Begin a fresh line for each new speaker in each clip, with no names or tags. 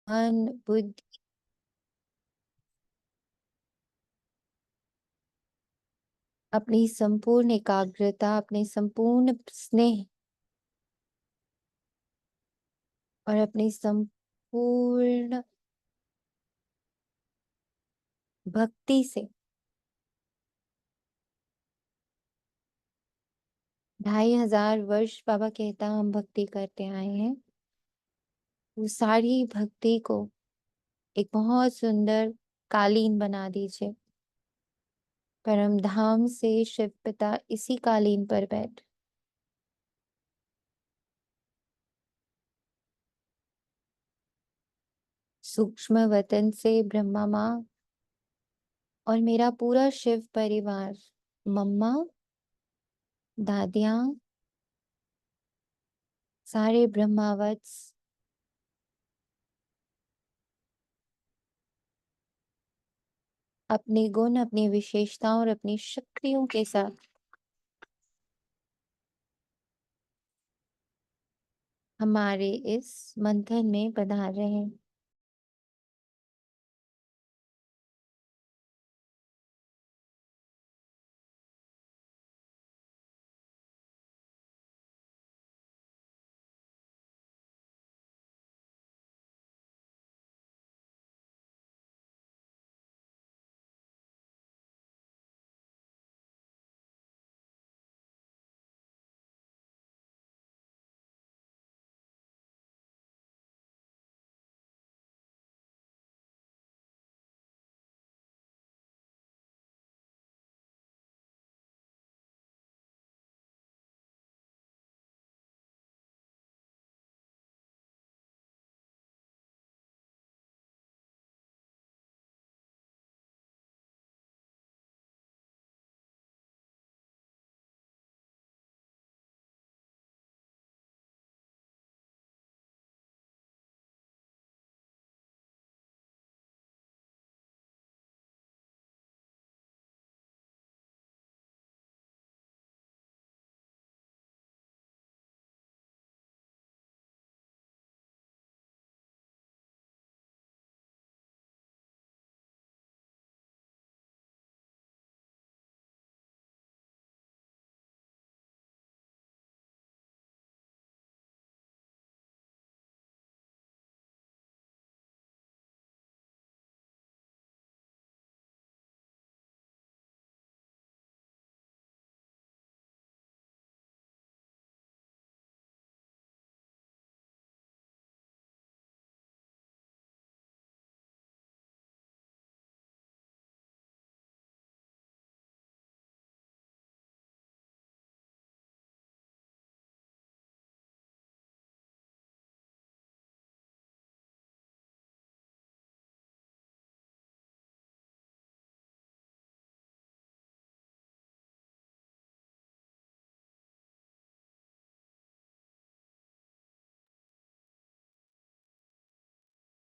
मन बुद्धि अपनी संपूर्ण एकाग्रता, अपने संपूर्ण स्नेह और अपनी संपूर्ण भक्ति से 2500 वर्ष बाबा कहता हम भक्ति करते आए हैं। वो सारी भक्ति को एक बहुत सुंदर कालीन बना दीजिए। परम धाम से शिव पिता इसी कालीन पर बैठ सूक्ष्म वतन से ब्रह्मा माँ और मेरा पूरा शिव परिवार, मम्मा, दादियाँ, सारे ब्रह्मावत्स अपने गुण, अपनी विशेषताओं और अपनी शक्तियों के साथ हमारे इस मंथन में पधार रहे हैं।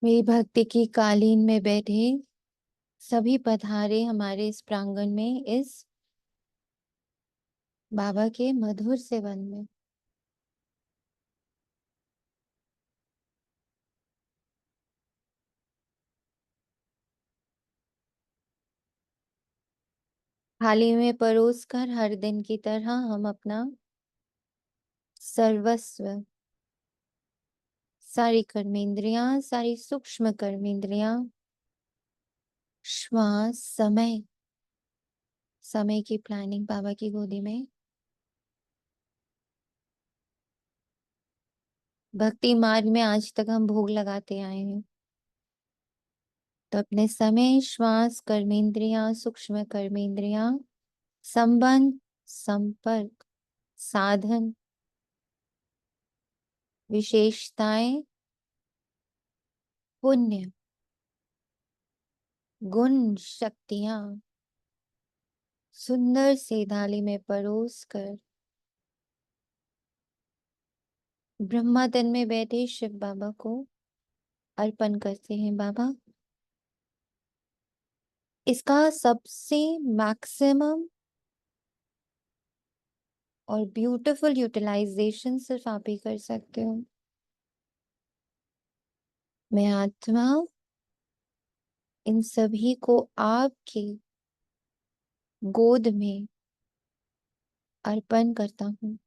मेरी भक्ति की कालीन में बैठे सभी पधारे हमारे इस प्रांगण में, इस बाबा के मधुर से वन में। थाली में परोस कर हर दिन की तरह हम अपना सर्वस्व, सारी कर्मेंद्रियां, सारी सूक्ष्म कर्मेंद्रियां, श्वास, समय, समय की प्लानिंग बाबा की गोदी में, भक्ति मार्ग में आज तक हम भोग लगाते आए हैं। तो अपने समय, श्वास, कर्मेंद्रियां, सूक्ष्म कर्मेंद्रियां, संबंध, संपर्क, साधन, विशेषताएं, पुण्य, गुण, शक्तियां सुंदर से थाली में परोस कर ब्रह्मा तन में बैठे शिव बाबा को अर्पण करते हैं। बाबा, इसका सबसे मैक्सिमम और ब्यूटीफुल यूटिलाइजेशन सिर्फ आप ही कर सकते हो। मैं आत्मा इन सभी को आपकी गोद में अर्पण करता हूँ।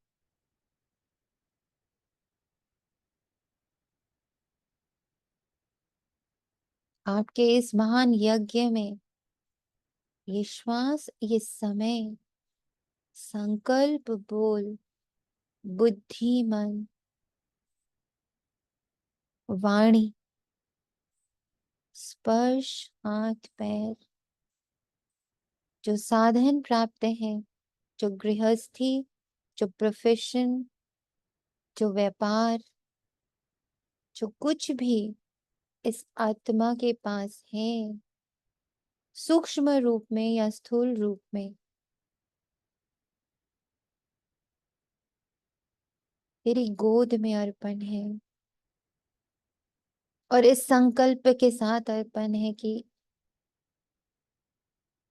आपके इस महान यज्ञ में ये श्वास, ये समय, संकल्प बोल, बुद्धि, मन, वाणी, स्पर्श, हाथ पैर, जो साधन प्राप्त है, जो गृहस्थी, जो प्रोफेशन, जो व्यापार, जो कुछ भी इस आत्मा के पास है, सूक्ष्म रूप में या स्थूल रूप में, तेरी गोद में अर्पण है। और इस संकल्प के साथ अर्पण है कि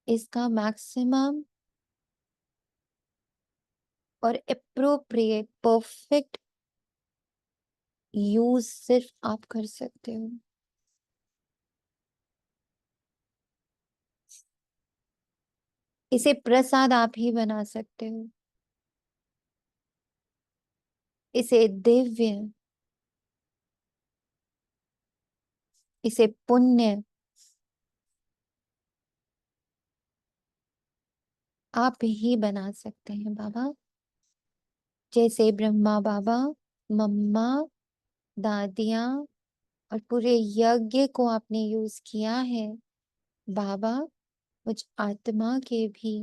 इसका मैक्सिमम और एप्रोप्रिएट परफेक्ट यूज सिर्फ आप कर सकते हो। इसे प्रसाद आप ही बना सकते हो। इसे दिव्य, इसे पुण्य आप ही बना सकते हैं बाबा। जैसे ब्रह्मा बाबा, मम्मा, दादियाँ और पूरे यज्ञ को आपने यूज किया है, बाबा मुझ आत्मा के भी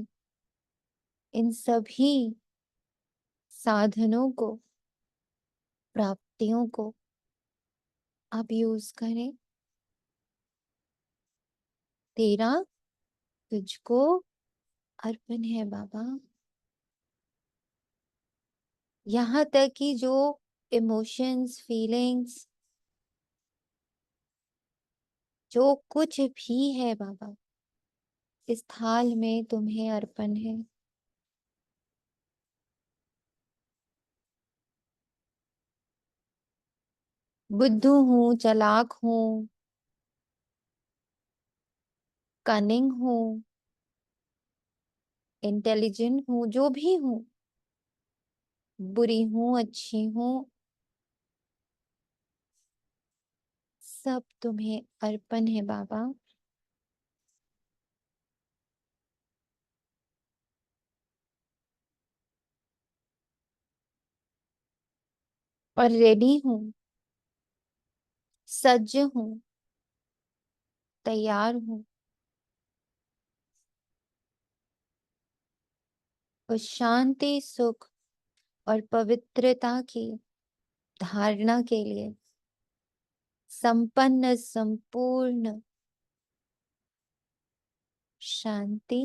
इन सभी साधनों को, प्राप्तियों को आप यूज करें। तेरा तुझको अर्पण है बाबा। यहाँ तक कि जो इमोशंस, फीलिंग्स, जो कुछ भी है बाबा, इस थाल में तुम्हें अर्पण है। बुद्धू हूँ, चालाक हूँ, कनिंग हूँ, इंटेलिजेंट हूँ, जो भी हूँ, बुरी हूँ, अच्छी हूँ, सब तुम्हें अर्पण है बाबा। और रेडी हूँ, सज्ज हूँ, तैयार हूँ उस शांति, सुख और पवित्रता की धारणा के लिए। संपन्न, संपूर्ण शांति,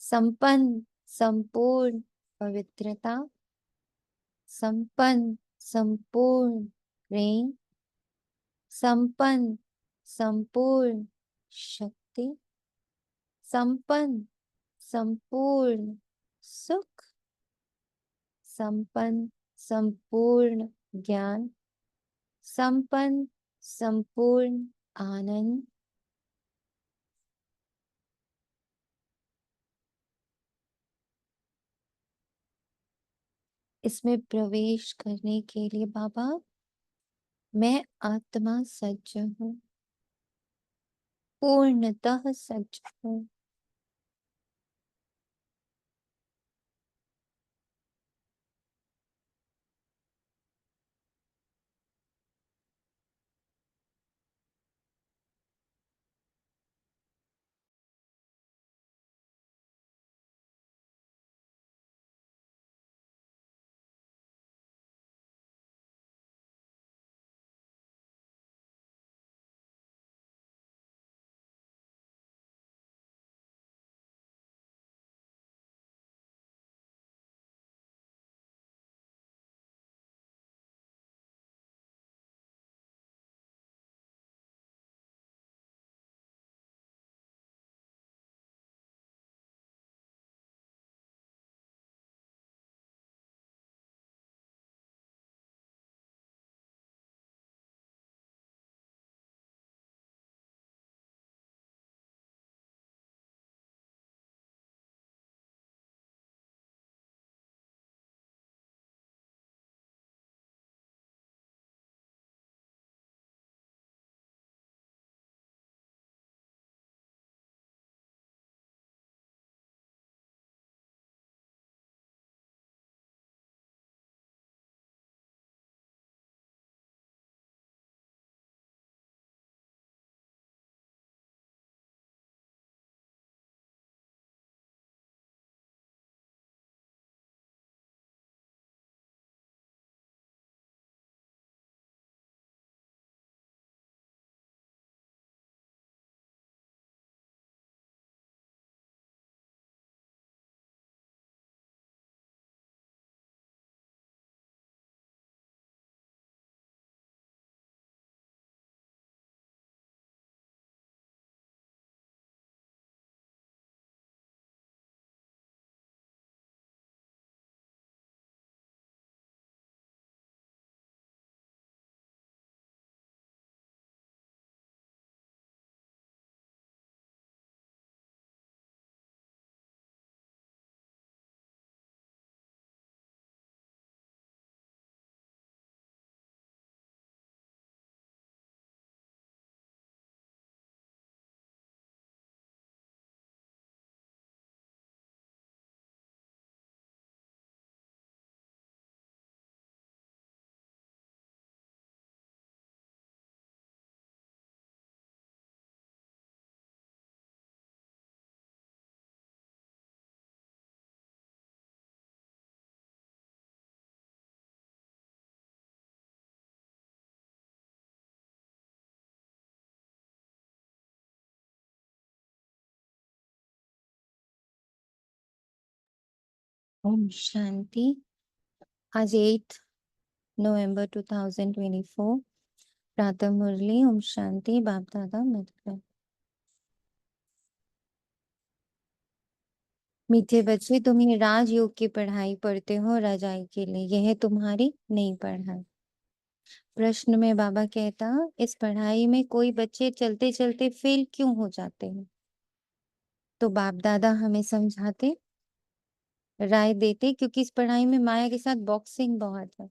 संपन्न, संपूर्ण पवित्रता, संपन्न, संपूर्ण प्रेम, संपन्न, संपूर्ण शक्ति, संपन्न, संपूर्ण सुख, संपन्न, संपूर्ण ज्ञान, संपन्न, संपूर्ण आनंद। इसमें प्रवेश करने के लिए बाबा मैं आत्मा सज्ज हूँ, पूर्णतः सज्ज हूँ। ओम शांति। आज 8 नवंबर 2024 प्रातः मुरली। ओम शांति। बाप दादा मधुबन। मीठे बच्चे, तुम ये राजयोग की पढ़ाई पढ़ते हो रजाई के लिए, यह तुम्हारी नई पढ़ाई। प्रश्न में बाबा कहता, इस पढ़ाई में कोई बच्चे चलते चलते फेल क्यों हो जाते हैं? तो बाप दादा हमें समझाते, राय देते, क्योंकि इस पढ़ाई में माया के साथ बॉक्सिंग बहुत है।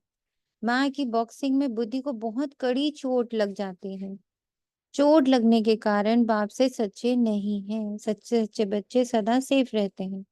माया की बॉक्सिंग में बुद्धि को बहुत कड़ी चोट लग जाती है। चोट लगने के कारण बाप से सच्चे नहीं हैं। सच्चे सच्चे बच्चे सदा सेफ रहते हैं।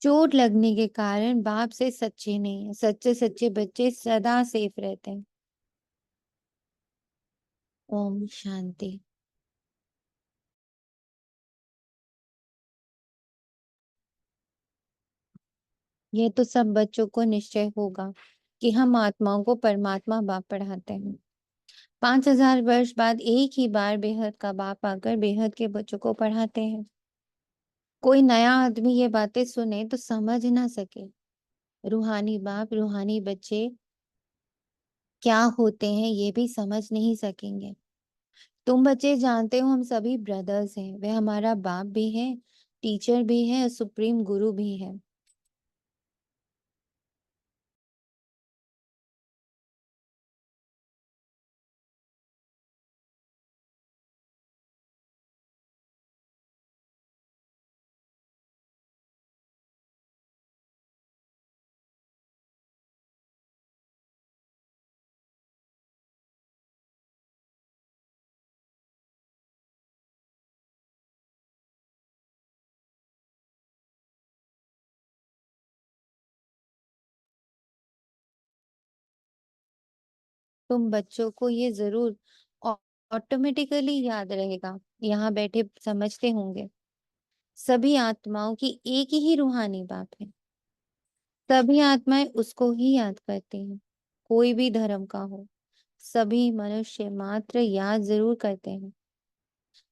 चोट लगने के कारण बाप से सच्चे नहीं है। सच्चे सच्चे बच्चे सदा सेफ रहते हैं। ओम शांति। ये तो सब बच्चों को निश्चय होगा कि हम आत्माओं को परमात्मा बाप पढ़ाते हैं। 5000 वर्ष बाद एक ही बार बेहद का बाप आकर बेहद के बच्चों को पढ़ाते हैं। कोई नया आदमी ये बातें सुने तो समझ ना सके, रूहानी बाप रूहानी बच्चे क्या होते हैं ये भी समझ नहीं सकेंगे। तुम बच्चे जानते हो हम सभी ब्रदर्स हैं। वह हमारा बाप भी है, टीचर भी है और सुप्रीम गुरु भी है। तुम बच्चों को ये जरूर ऑटोमेटिकली याद रहेगा। यहाँ बैठे समझते होंगे सभी आत्माओं की एक ही रूहानी बाप है। सभी आत्माएं उसको ही याद करती हैं, कोई भी धर्म का हो। सभी मनुष्य मात्र याद जरूर करते हैं।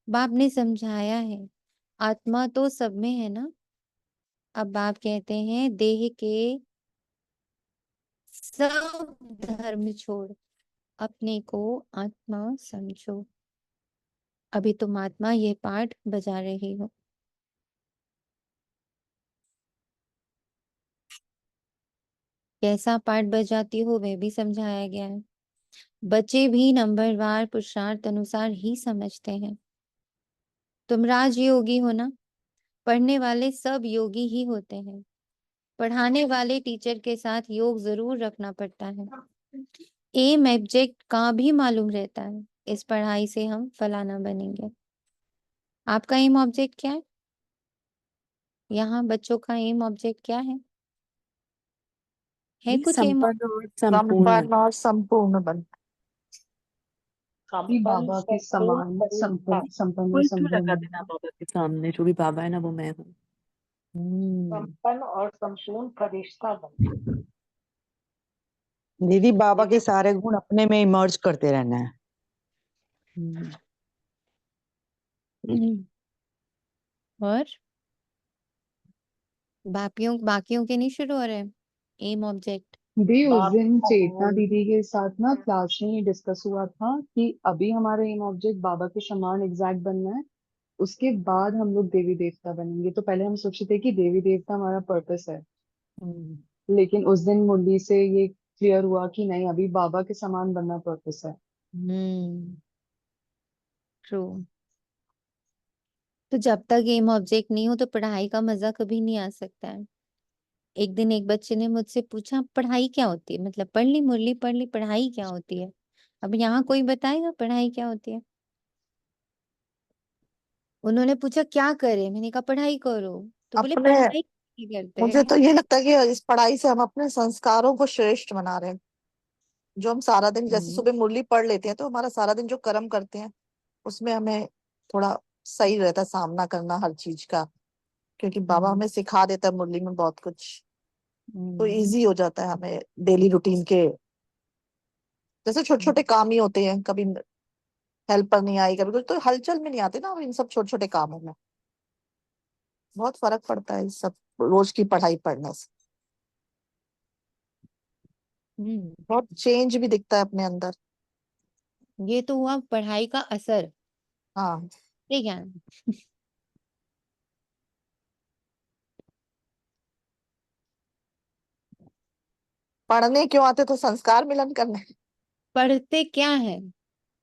बाप ने समझाया है आत्मा तो सब में है ना। अब बाप कहते हैं देह के सब धर्म छोड़ अपने को आत्मा समझो। अभी तुम आत्मा ये पाठ बजा रही हो। कैसा पाठ बजाती हो वह भी समझाया गया है। बच्चे भी नंबरवार पुरुषार्थ अनुसार ही समझते हैं। तुम राजयोगी हो ना। पढ़ने वाले सब योगी ही होते हैं। पढ़ाने वाले टीचर के साथ योग जरूर रखना पड़ता है। एम एब्जेक्ट का भी मालूम रहता है। इस पढ़ाई से हम फलाना बनेंगे। आपका एम ऑब्जेक्ट क्या है? यहाँ बच्चों का एम ऑब्जेक्ट क्या है
ये
कुछ एम?
संपन्न और संपूर्ण
संपन्न और संपूर्ण बन
कि बाबा के समान संपूर्ण संपन्न और
कोई क्यों
संपूर्ण
लगा देना
बनना।
बाबा के सामने, जो भी बाबा है ना वो मैं हूँ।
संपन्न और संपूर्ण फरिश्ता बन।
दीदी बाबा के सारे गुण अपने में इमर्ज करते रहना है।
और बाकियों के नहीं शुरू हो रहे एम ऑब्जेक्ट?
भी उस
बाप
दिन
का
चेतना
बोल।
दीदी के साथ ना क्लास में ये डिस्कस हुआ था कि अभी हमारा एम ऑब्जेक्ट बाबा के समान एग्जैक्ट बनना है। उसके बाद हम लोग देवी देवता बनेंगे। तो पहले हम सोचे थे कि देवी देवता हमारा पर्पस है, लेकिन उस दिन मुरली से ये क्लियर हुआ कि नहीं, अभी बाबा के समान बनना पर्पस है।
ट्रू। तो जब तक एम ऑब्जेक्ट नहीं हो तो पढ़ाई का मजा कभी नहीं आ सकता है। एक दिन एक बच्चे ने मुझसे पूछा पढ़ाई क्या होती है, मतलब पढ़ ली मुरली पढ़ ली, पढ़ाई क्या होती है? अब यहाँ कोई बताएगा पढ़ाई क्या होती है? उन्होंने पूछा क्या करे, मैंने कहा पढ़ाई करो, तो बोले
अपने
पढ़ाई नहीं करते।
मुझे तो ये लगता है कि इस पढ़ाई से हम अपने संस्कारों को श्रेष्ठ बना रहे हैं। जो हम सारा दिन जैसे
हम्म
सुबह मुरली पढ़ लेते हैं तो हमारा सारा दिन जो कर्म करते हैं उसमें हमें थोड़ा सही रहता है सामना करना हर चीज का, क्योंकि बाबा
हम्म
हमें सिखा देता है मुरली में बहुत कुछ। तो
हम्म
इजी हो जाता है हमें डेली रूटीन के, जैसे छोटे छोटे काम ही होते हैं, कभी हेल्पर नहीं आई कभी कुछ, तो हलचल में नहीं आते ना इन सब छोटे छोटे कामों में। बहुत फर्क पड़ता है इस सब रोज की पढ़ाई पढ़ने से।
हम्म,
बहुत चेंज भी दिखता है अपने अंदर।
ये तो हुआ पढ़ाई का असर।
हाँ।
ठीक है।
पढ़ने क्यों आते तो संस्कार मिलन करने।
पढ़ते क्या है,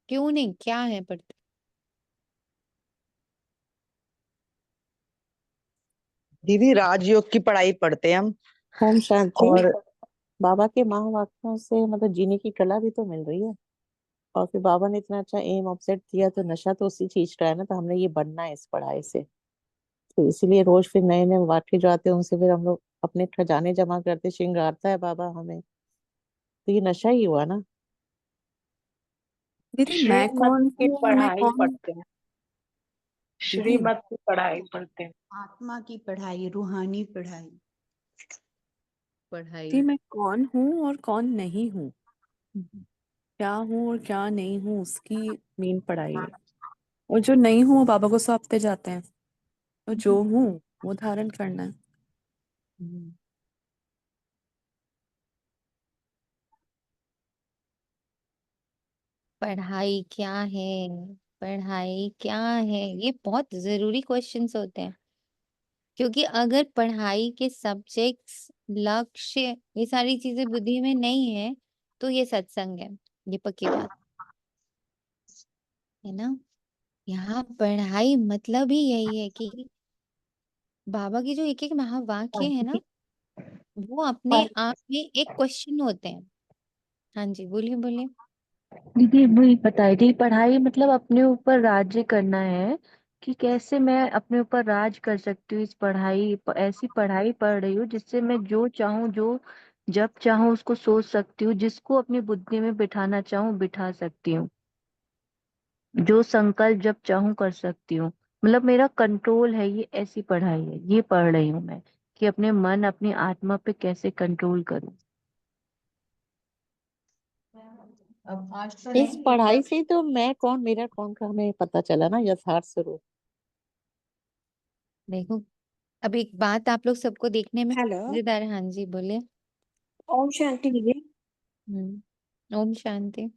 क्यों नहीं, क्या है पढ़ते?
दीदी राजयोग की पढ़ाई पढ़ते हैं हम।
ओम शांति।
और
बाबा के महावाक्यों से मतलब जीने की कला भी तो मिल रही है। और फिर बाबा ने इतना अच्छा एम ऑब्जेक्ट दिया, तो नशा तो उसी चीज का है ना, तो हमने ये बनना है इस पढ़ाई से। तो इसीलिए रोज फिर नए नए वाक्य जो आते हैं उनसे फिर हम लोग अपने खजाने जमा करते, श्रृंगारता है बाबा हमें। तो ये नशा ही हुआ ना।
दीदी मैं
श्रीमत
कौन
की
हूँ और मैं
पढ़ाई
कौन?
पढ़ते हैं।
दीदी
श्रीमत की पढ़ाई पढ़ते हैं।
आत्मा की पढ़ाई, रूहानी पढ़ाई
दी
पढ़ाई
मैं कौन हूँ और कौन नहीं हूँ, क्या हूँ और क्या नहीं हूँ, उसकी मेन पढ़ाई है। और जो नहीं हूँ वो बाबा को सौंपते जाते हैं, और जो हूँ वो धारण करना है।
पढ़ाई क्या है, पढ़ाई क्या है, ये बहुत जरूरी क्वेश्चंस होते हैं। क्योंकि अगर पढ़ाई के सब्जेक्ट्स, लक्ष्य, ये सारी चीजें बुद्धि में नहीं है तो ये सत्संग है, ये पक्की बात है ना। यहाँ पढ़ाई मतलब ही यही है कि बाबा की जो एक एक महावाक्य है ना, वो अपने आप में एक क्वेश्चन होते हैं। हाँ जी, बोलिए बोलिए।
दीदी वही बताई थी, पढ़ाई मतलब अपने ऊपर राज्य करना है कि कैसे मैं अपने ऊपर राज कर सकती हूँ। इस ऐसी पढ़ाई पढ़ रही हूँ जिससे मैं जो चाहूँ, जो जब चाहूँ उसको सोच सकती हूँ, जिसको अपनी बुद्धि में बिठाना चाहूँ बिठा सकती हूँ, जो संकल्प जब चाहूँ कर सकती हूँ। मतलब मेरा कंट्रोल है, ये ऐसी पढ़ाई है, ये पढ़ रही हूँ मैं कि अपने मन अपनी आत्मा पे कैसे कंट्रोल करूँ।
अब आज तो
इस
नहीं
पढ़ाई से तो मैं कौन मेरा कौन का हमें पता चला ना, यथार्थ स्वरूप।
देखो, अब एक बात आप लोग सबको देखने में
हेलो।
मजेदार है। हाँ जी, बोलिए।
ओम शांति दीदी।
ओम शांति।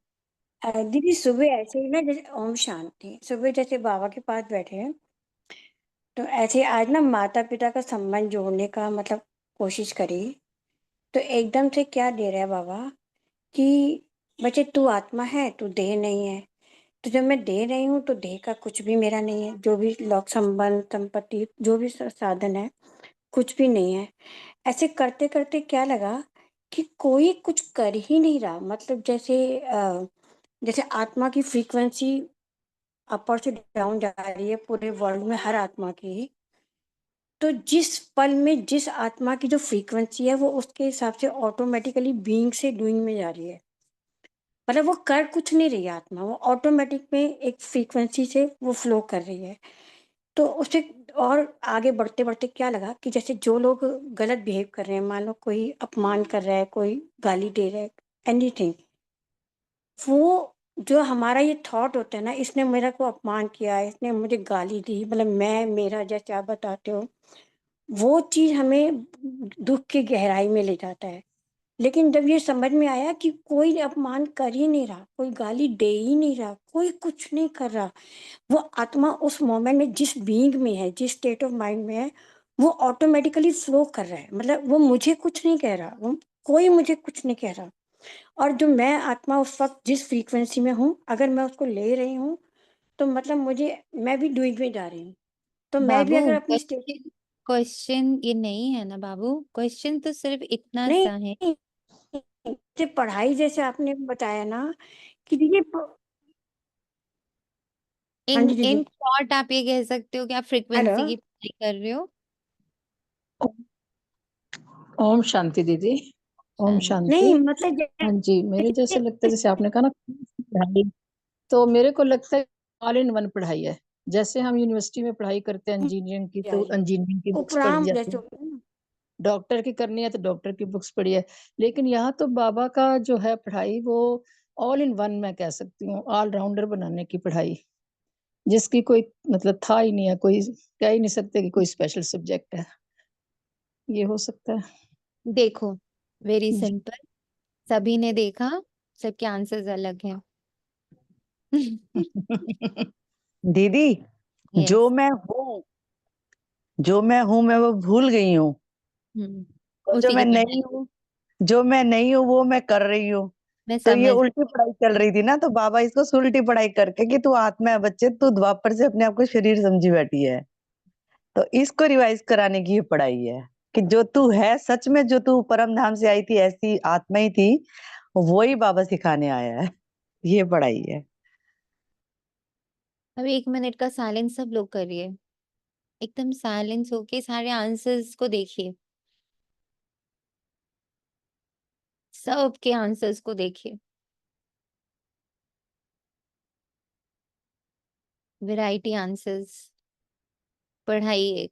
दीदी सुबह ऐसे ही ना, जैसे ओम शांति, सुबह जैसे बाबा के पास बैठे हैं तो ऐसे आज ना माता पिता का संबंध जोड़ने का मतलब कोशिश करी। तो एकदम से क्या दे रहा है बाबा कि बच्चे तू आत्मा है, तू देह नहीं है। तो जब मैं दे रही हूँ तो देह का कुछ भी मेरा नहीं है, जो भी लोक संबंध संपत्ति जो भी साधन है कुछ भी नहीं है। ऐसे करते करते क्या लगा कि कोई कुछ कर ही नहीं रहा, मतलब जैसे आत्मा की फ्रीक्वेंसी अपर से डाउन जा रही है पूरे वर्ल्ड में हर आत्मा की। तो जिस पल में जिस आत्मा की जो फ्रीक्वेंसी है वो उसके हिसाब से ऑटोमेटिकली बीइंग से डूइंग में जा रही है। मतलब वो कर कुछ नहीं रही है आत्मा, वो ऑटोमेटिक में एक फ्रीक्वेंसी से वो फ्लो कर रही है। तो उससे और आगे बढ़ते बढ़ते क्या लगा कि जैसे जो लोग गलत बिहेव कर रहे हैं, मान लो कोई अपमान कर रहा है, कोई गाली दे रहा है, एनीथिंग, वो जो हमारा ये थॉट होता है ना, इसने मेरा को अपमान किया, इसने मुझे गाली दी, मतलब मैं मेरा जैसे आप बताते हो, वो चीज हमें दुख की गहराई में ले जाता है। लेकिन जब ये समझ में आया कि कोई अपमान कर ही नहीं रहा, कोई गाली दे ही नहीं रहा, कोई कुछ नहीं कर रहा, वो आत्मा उस मोमेंट में जिस बीइंग में है, जिस स्टेट ऑफ माइंड में है, वो ऑटोमेटिकली फ्लो कर रहा है। मतलब वो मुझे कुछ नहीं कह रहा, वो कोई मुझे कुछ नहीं कह रहा। और जो मैं आत्मा उस वक्त जिस फ्रीक्वेंसी में हूँ, अगर मैं उसको ले रही हूँ तो मतलब मुझे, मैं भी डूइंग में जा रही हूँ। तो मैं भी
बाबू,
अगर अपनी स्टेट
क्वेश्चन क्वेश्चन ये नहीं है ना बाबू, क्वेश्चन तो सिर्फ इतना
नहीं,
सा है।
जैसे पढ़ाई जैसे आपने बताया ना कि दीदी हाँ
इन
जी दीदी।
इन शॉर्ट आप ये कह सकते हो कि आप
हेलो।
फ्रीक्वेंसी की पढ़ाई कर रहे हो।
ओम शांति दीदी। ओम
शांति।
नहीं
शांति।
मतलब
हाँ जी, मेरे जैसे लगता है, जैसे आपने कहा ना पढ़ाई, तो मेरे को लगता है ऑल इन वन पढ़ाई है। जैसे हम यूनिवर्सिटी में पढ़ाई करते हैं इंजीनियरिंग की, तो इंजीनियरिंग की बुक्स पढ़ी
उपराम
जाती
जैसे
है।
होता है ना।
डॉक्टर की करनी है तो डॉक्टर की बुक्स पढ़ी है। लेकिन यहाँ तो बाबा का जो है पढ़ाई, वो ऑल इन वन मैं कह सकती हूँ, ऑलराउंडर बनाने की पढ़ाई, जिसकी कोई मतलब था ही नहीं है, कोई कह ही नहीं सकते कि कोई स्पेशल सब्जेक्ट है। ये हो सकता है।
देखो, वेरी
जी।
सिंपल, सभी ने देखा, सबके आंसर्स अलग हैं।
दीदी,
यस।
जो मैं हूँ मैं वो भूल गई हूँ, और
उसी की पढ़ाई
जो मैं नहीं हूँ वो मैं कर रही हूँ।
मैं
तो ये
समझ।
उल्टी पढ़ाई चल रही थी ना, तो बाबा इसको उल्टी पढ़ाई करके कि तू आत्मा है बच्चे, तू द्वापर से अपने आप को शरीर समझी बैठी है, तो इसको रिवाइज कराने की ये पढ़ाई है कि जो तू है सच में, जो तू परम धाम से आई थी ऐसी आत्मा ही थी, वही बाबा सिखाने आया है। ये पढ़ाई है।
अब 1 मिनट का साइलेंस सब लोग करिए, एकदम साइलेंस होके सारे आंसर्स को देखिए, सबके आंसर्स को देखिए। वैरायटी आंसर्स, पढ़ाई एक।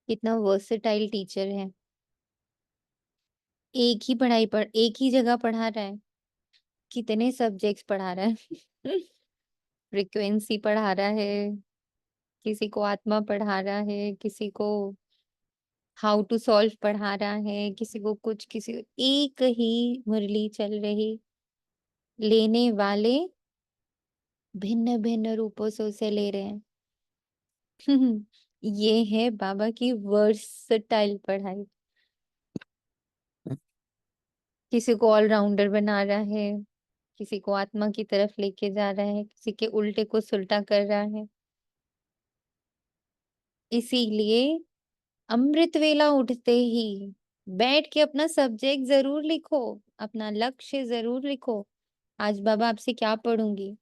कितना वर्सेटाइल टीचर है, एक ही पढ़ाई पर एक ही जगह पढ़ा रहा है, कितने सब्जेक्ट्स पढ़ा रहा है। फ्रीक्वेंसी पढ़ा रहा है, किसी को आत्मा पढ़ा रहा है, किसी को हाउ टू सॉल्व पढ़ा रहा है, किसी को कुछ, किसी को एक ही मुरली चल रही, लेने वाले भिन्न भिन्न रूपों से उसे ले रहे हैं। ये है बाबा की वर्सटाइल पढ़ाई। किसी को ऑलराउंडर बना रहा है, किसी को आत्मा की तरफ लेके जा रहा है, किसी के उल्टे को सुलटा कर रहा है। इसीलिए अमृत वेला उठते ही बैठ के अपना सब्जेक्ट जरूर लिखो, अपना लक्ष्य जरूर लिखो। आज बाबा आपसे क्या पढ़ूंगी,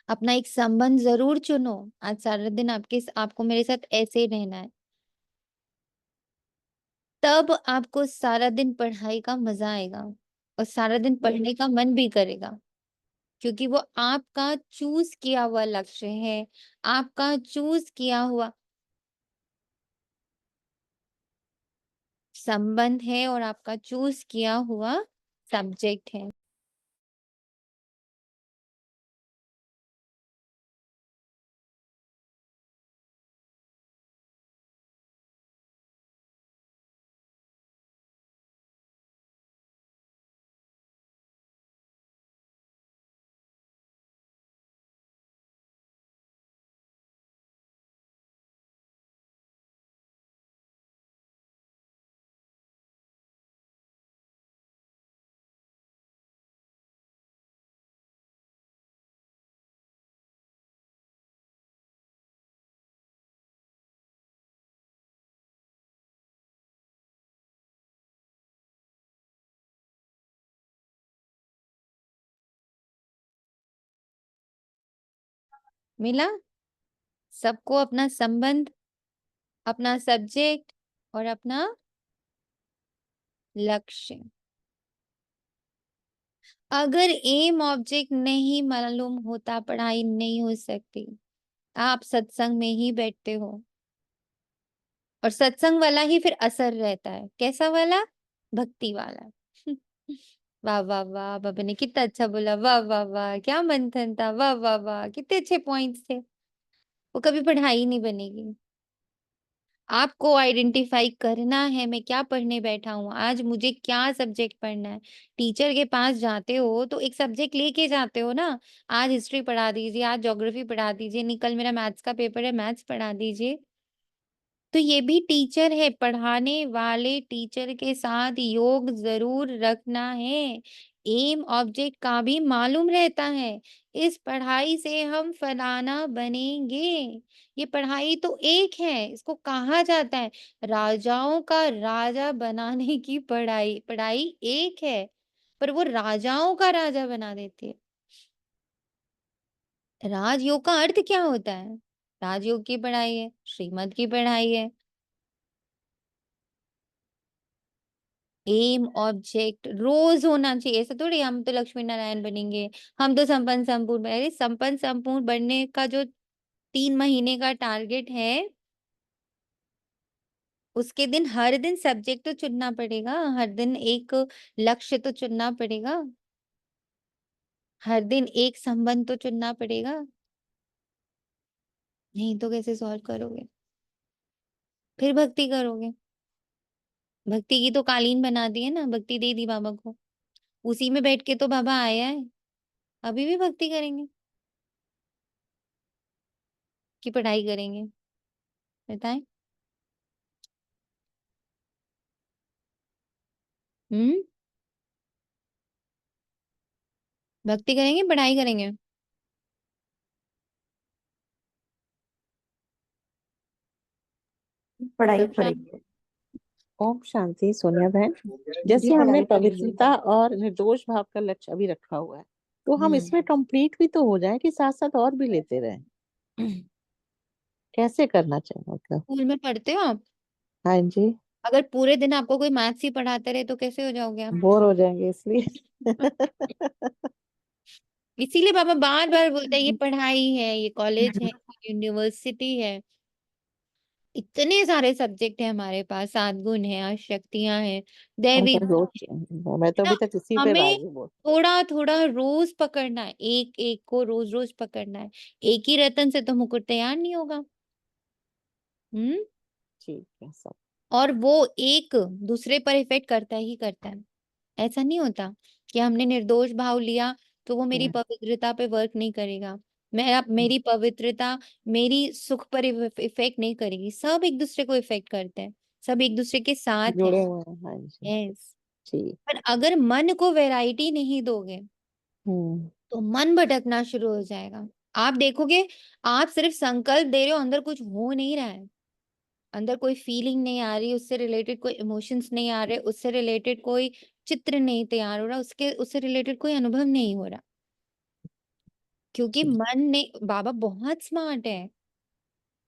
अपना एक संबंध जरूर चुनो। आज सारा दिन आपको मेरे साथ ऐसे ही रहना है, तब आपको सारा दिन पढ़ाई का मजा आएगा और सारा दिन पढ़ने का मन भी करेगा, क्योंकि वो आपका चूज किया हुआ लक्ष्य है, आपका चूज किया हुआ संबंध है और आपका चूज किया हुआ सब्जेक्ट है। मिला सबको अपना संबंध, अपना सब्जेक्ट और अपना लक्ष्य। अगर एम ऑब्जेक्ट नहीं मालूम होता, पढ़ाई नहीं हो सकती। आप सत्संग में ही बैठते हो और सत्संग वाला ही फिर असर रहता है, कैसा वाला, भक्ति वाला। वाह वाह वाह, बाबा ने कितना अच्छा बोला, वाह वाह वाह, क्या मंथन था, वाह वाह वाह, कितने अच्छे पॉइंट्स थे। वो कभी पढ़ाई नहीं बनेगी। आपको आइडेंटिफाई करना है, मैं क्या पढ़ने बैठा हूँ, आज मुझे क्या सब्जेक्ट पढ़ना है। टीचर के पास जाते हो तो एक सब्जेक्ट लेके जाते हो ना, आज हिस्ट्री पढ़ा दीजिए, आज ज्योग्राफी पढ़ा दीजिए, नहीं कल मेरा मैथ्स का पेपर है, मैथ्स पढ़ा दीजिए। तो ये भी टीचर है, पढ़ाने वाले टीचर के साथ योग जरूर रखना है। एम ऑब्जेक्ट का भी मालूम रहता है इस पढ़ाई से हम फलाना बनेंगे। ये पढ़ाई तो एक है, इसको कहा जाता है राजाओं का राजा बनाने की पढ़ाई। पढ़ाई एक है, पर वो राजाओं का राजा बना देती है। राजयोग का अर्थ क्या होता है? राजयोग की पढ़ाई है, श्रीमत की पढ़ाई है। एम ऑब्जेक्ट रोज होना चाहिए। ऐसा थोड़ी हम तो लक्ष्मी नारायण बनेंगे, हम तो संपन्न संपूर्ण अरे संपन्न संपूर्ण बनने का जो 3 महीने का टारगेट है, उसके दिन हर दिन सब्जेक्ट तो चुनना पड़ेगा, हर दिन एक लक्ष्य तो चुनना पड़ेगा, हर दिन एक संबंध तो चुनना पड़ेगा। नहीं तो कैसे सॉल्व करोगे? फिर भक्ति करोगे। भक्ति की तो कालीन बना दी है ना, भक्ति दे दी बाबा को। उसी में बैठ के तो बाबा आया है। अभी भी भक्ति करेंगे कि पढ़ाई करेंगे? बताएं। हम्म। भक्ति करेंगे, पढ़ाई करेंगे?
पढ़ाई
सब शांत।
करेंगे
ओम शांति सोनिया बहन।
जी,
जैसे हमने
पढ़ाई करेंगे।
पवित्रता और निर्दोष भाव का लक्ष्य अभी रखा हुआ है, तो हम
हम्म।
इसमें कंप्लीट भी तो हो जाए कि साथ साथ और भी लेते रहें? कैसे करना चाहिए मतलब?
स्कूल में पढ़ते हो आप?
हाँ जी।
अगर पूरे दिन आपको कोई मैथ्स ही पढ़ाते रहे तो कैसे हो जाओगे आप?
बोर हो जाएंगे इसलिए।
इसीलिए बाबा बार बार बोलते हैं ये पढ़ाई है, ये कॉलेज है, यूनिवर्सिटी है। इतने सारे सब्जेक्ट है हमारे पास, 7 गुण है, अष्टशक्तियां है,
और
दैवी
तो
धर्म
रोज मैं तो
है ना।
अभी तक इसी पे
हमें
राजी हूँ।
थोड़ा थोड़ा रोज पकड़ना है, एक एक को रोज रोज पकड़ना है। एक ही रतन से तो मुकुट तैयार नहीं होगा। हम्म।
ठीक है सब।
और वो एक दूसरे पर इफेक्ट करता ही करता है। ऐसा नहीं होता कि हमने निर्दोष भाव लिया तो वो मेरी
हम्म,
पवित्रता पे वर्क नहीं करेगा। मेरी पवित्रता मेरी सुख पर इफेक्ट नहीं करेगी। सब एक दूसरे को इफेक्ट करते हैं, सब एक दूसरे के साथ हैं।
जुड़े हुए हैं, हाँ जी।
यस।
ठीक।
पर अगर मन को वैरायटी नहीं दोगे
हम्म।
तो मन भटकना शुरू हो जाएगा। आप देखोगे, आप सिर्फ संकल्प दे रहे हो, अंदर कुछ हो नहीं रहा है। अंदर कोई फीलिंग नहीं आ रही, उससे रिलेटेड कोई इमोशंस नहीं आ रहे, उससे रिलेटेड कोई चित्र नहीं तैयार हो रहा, उसके उससे रिलेटेड कोई अनुभव नहीं हो रहा। क्योंकि
ठीक।
मन ने बाबा बहुत स्मार्ट है,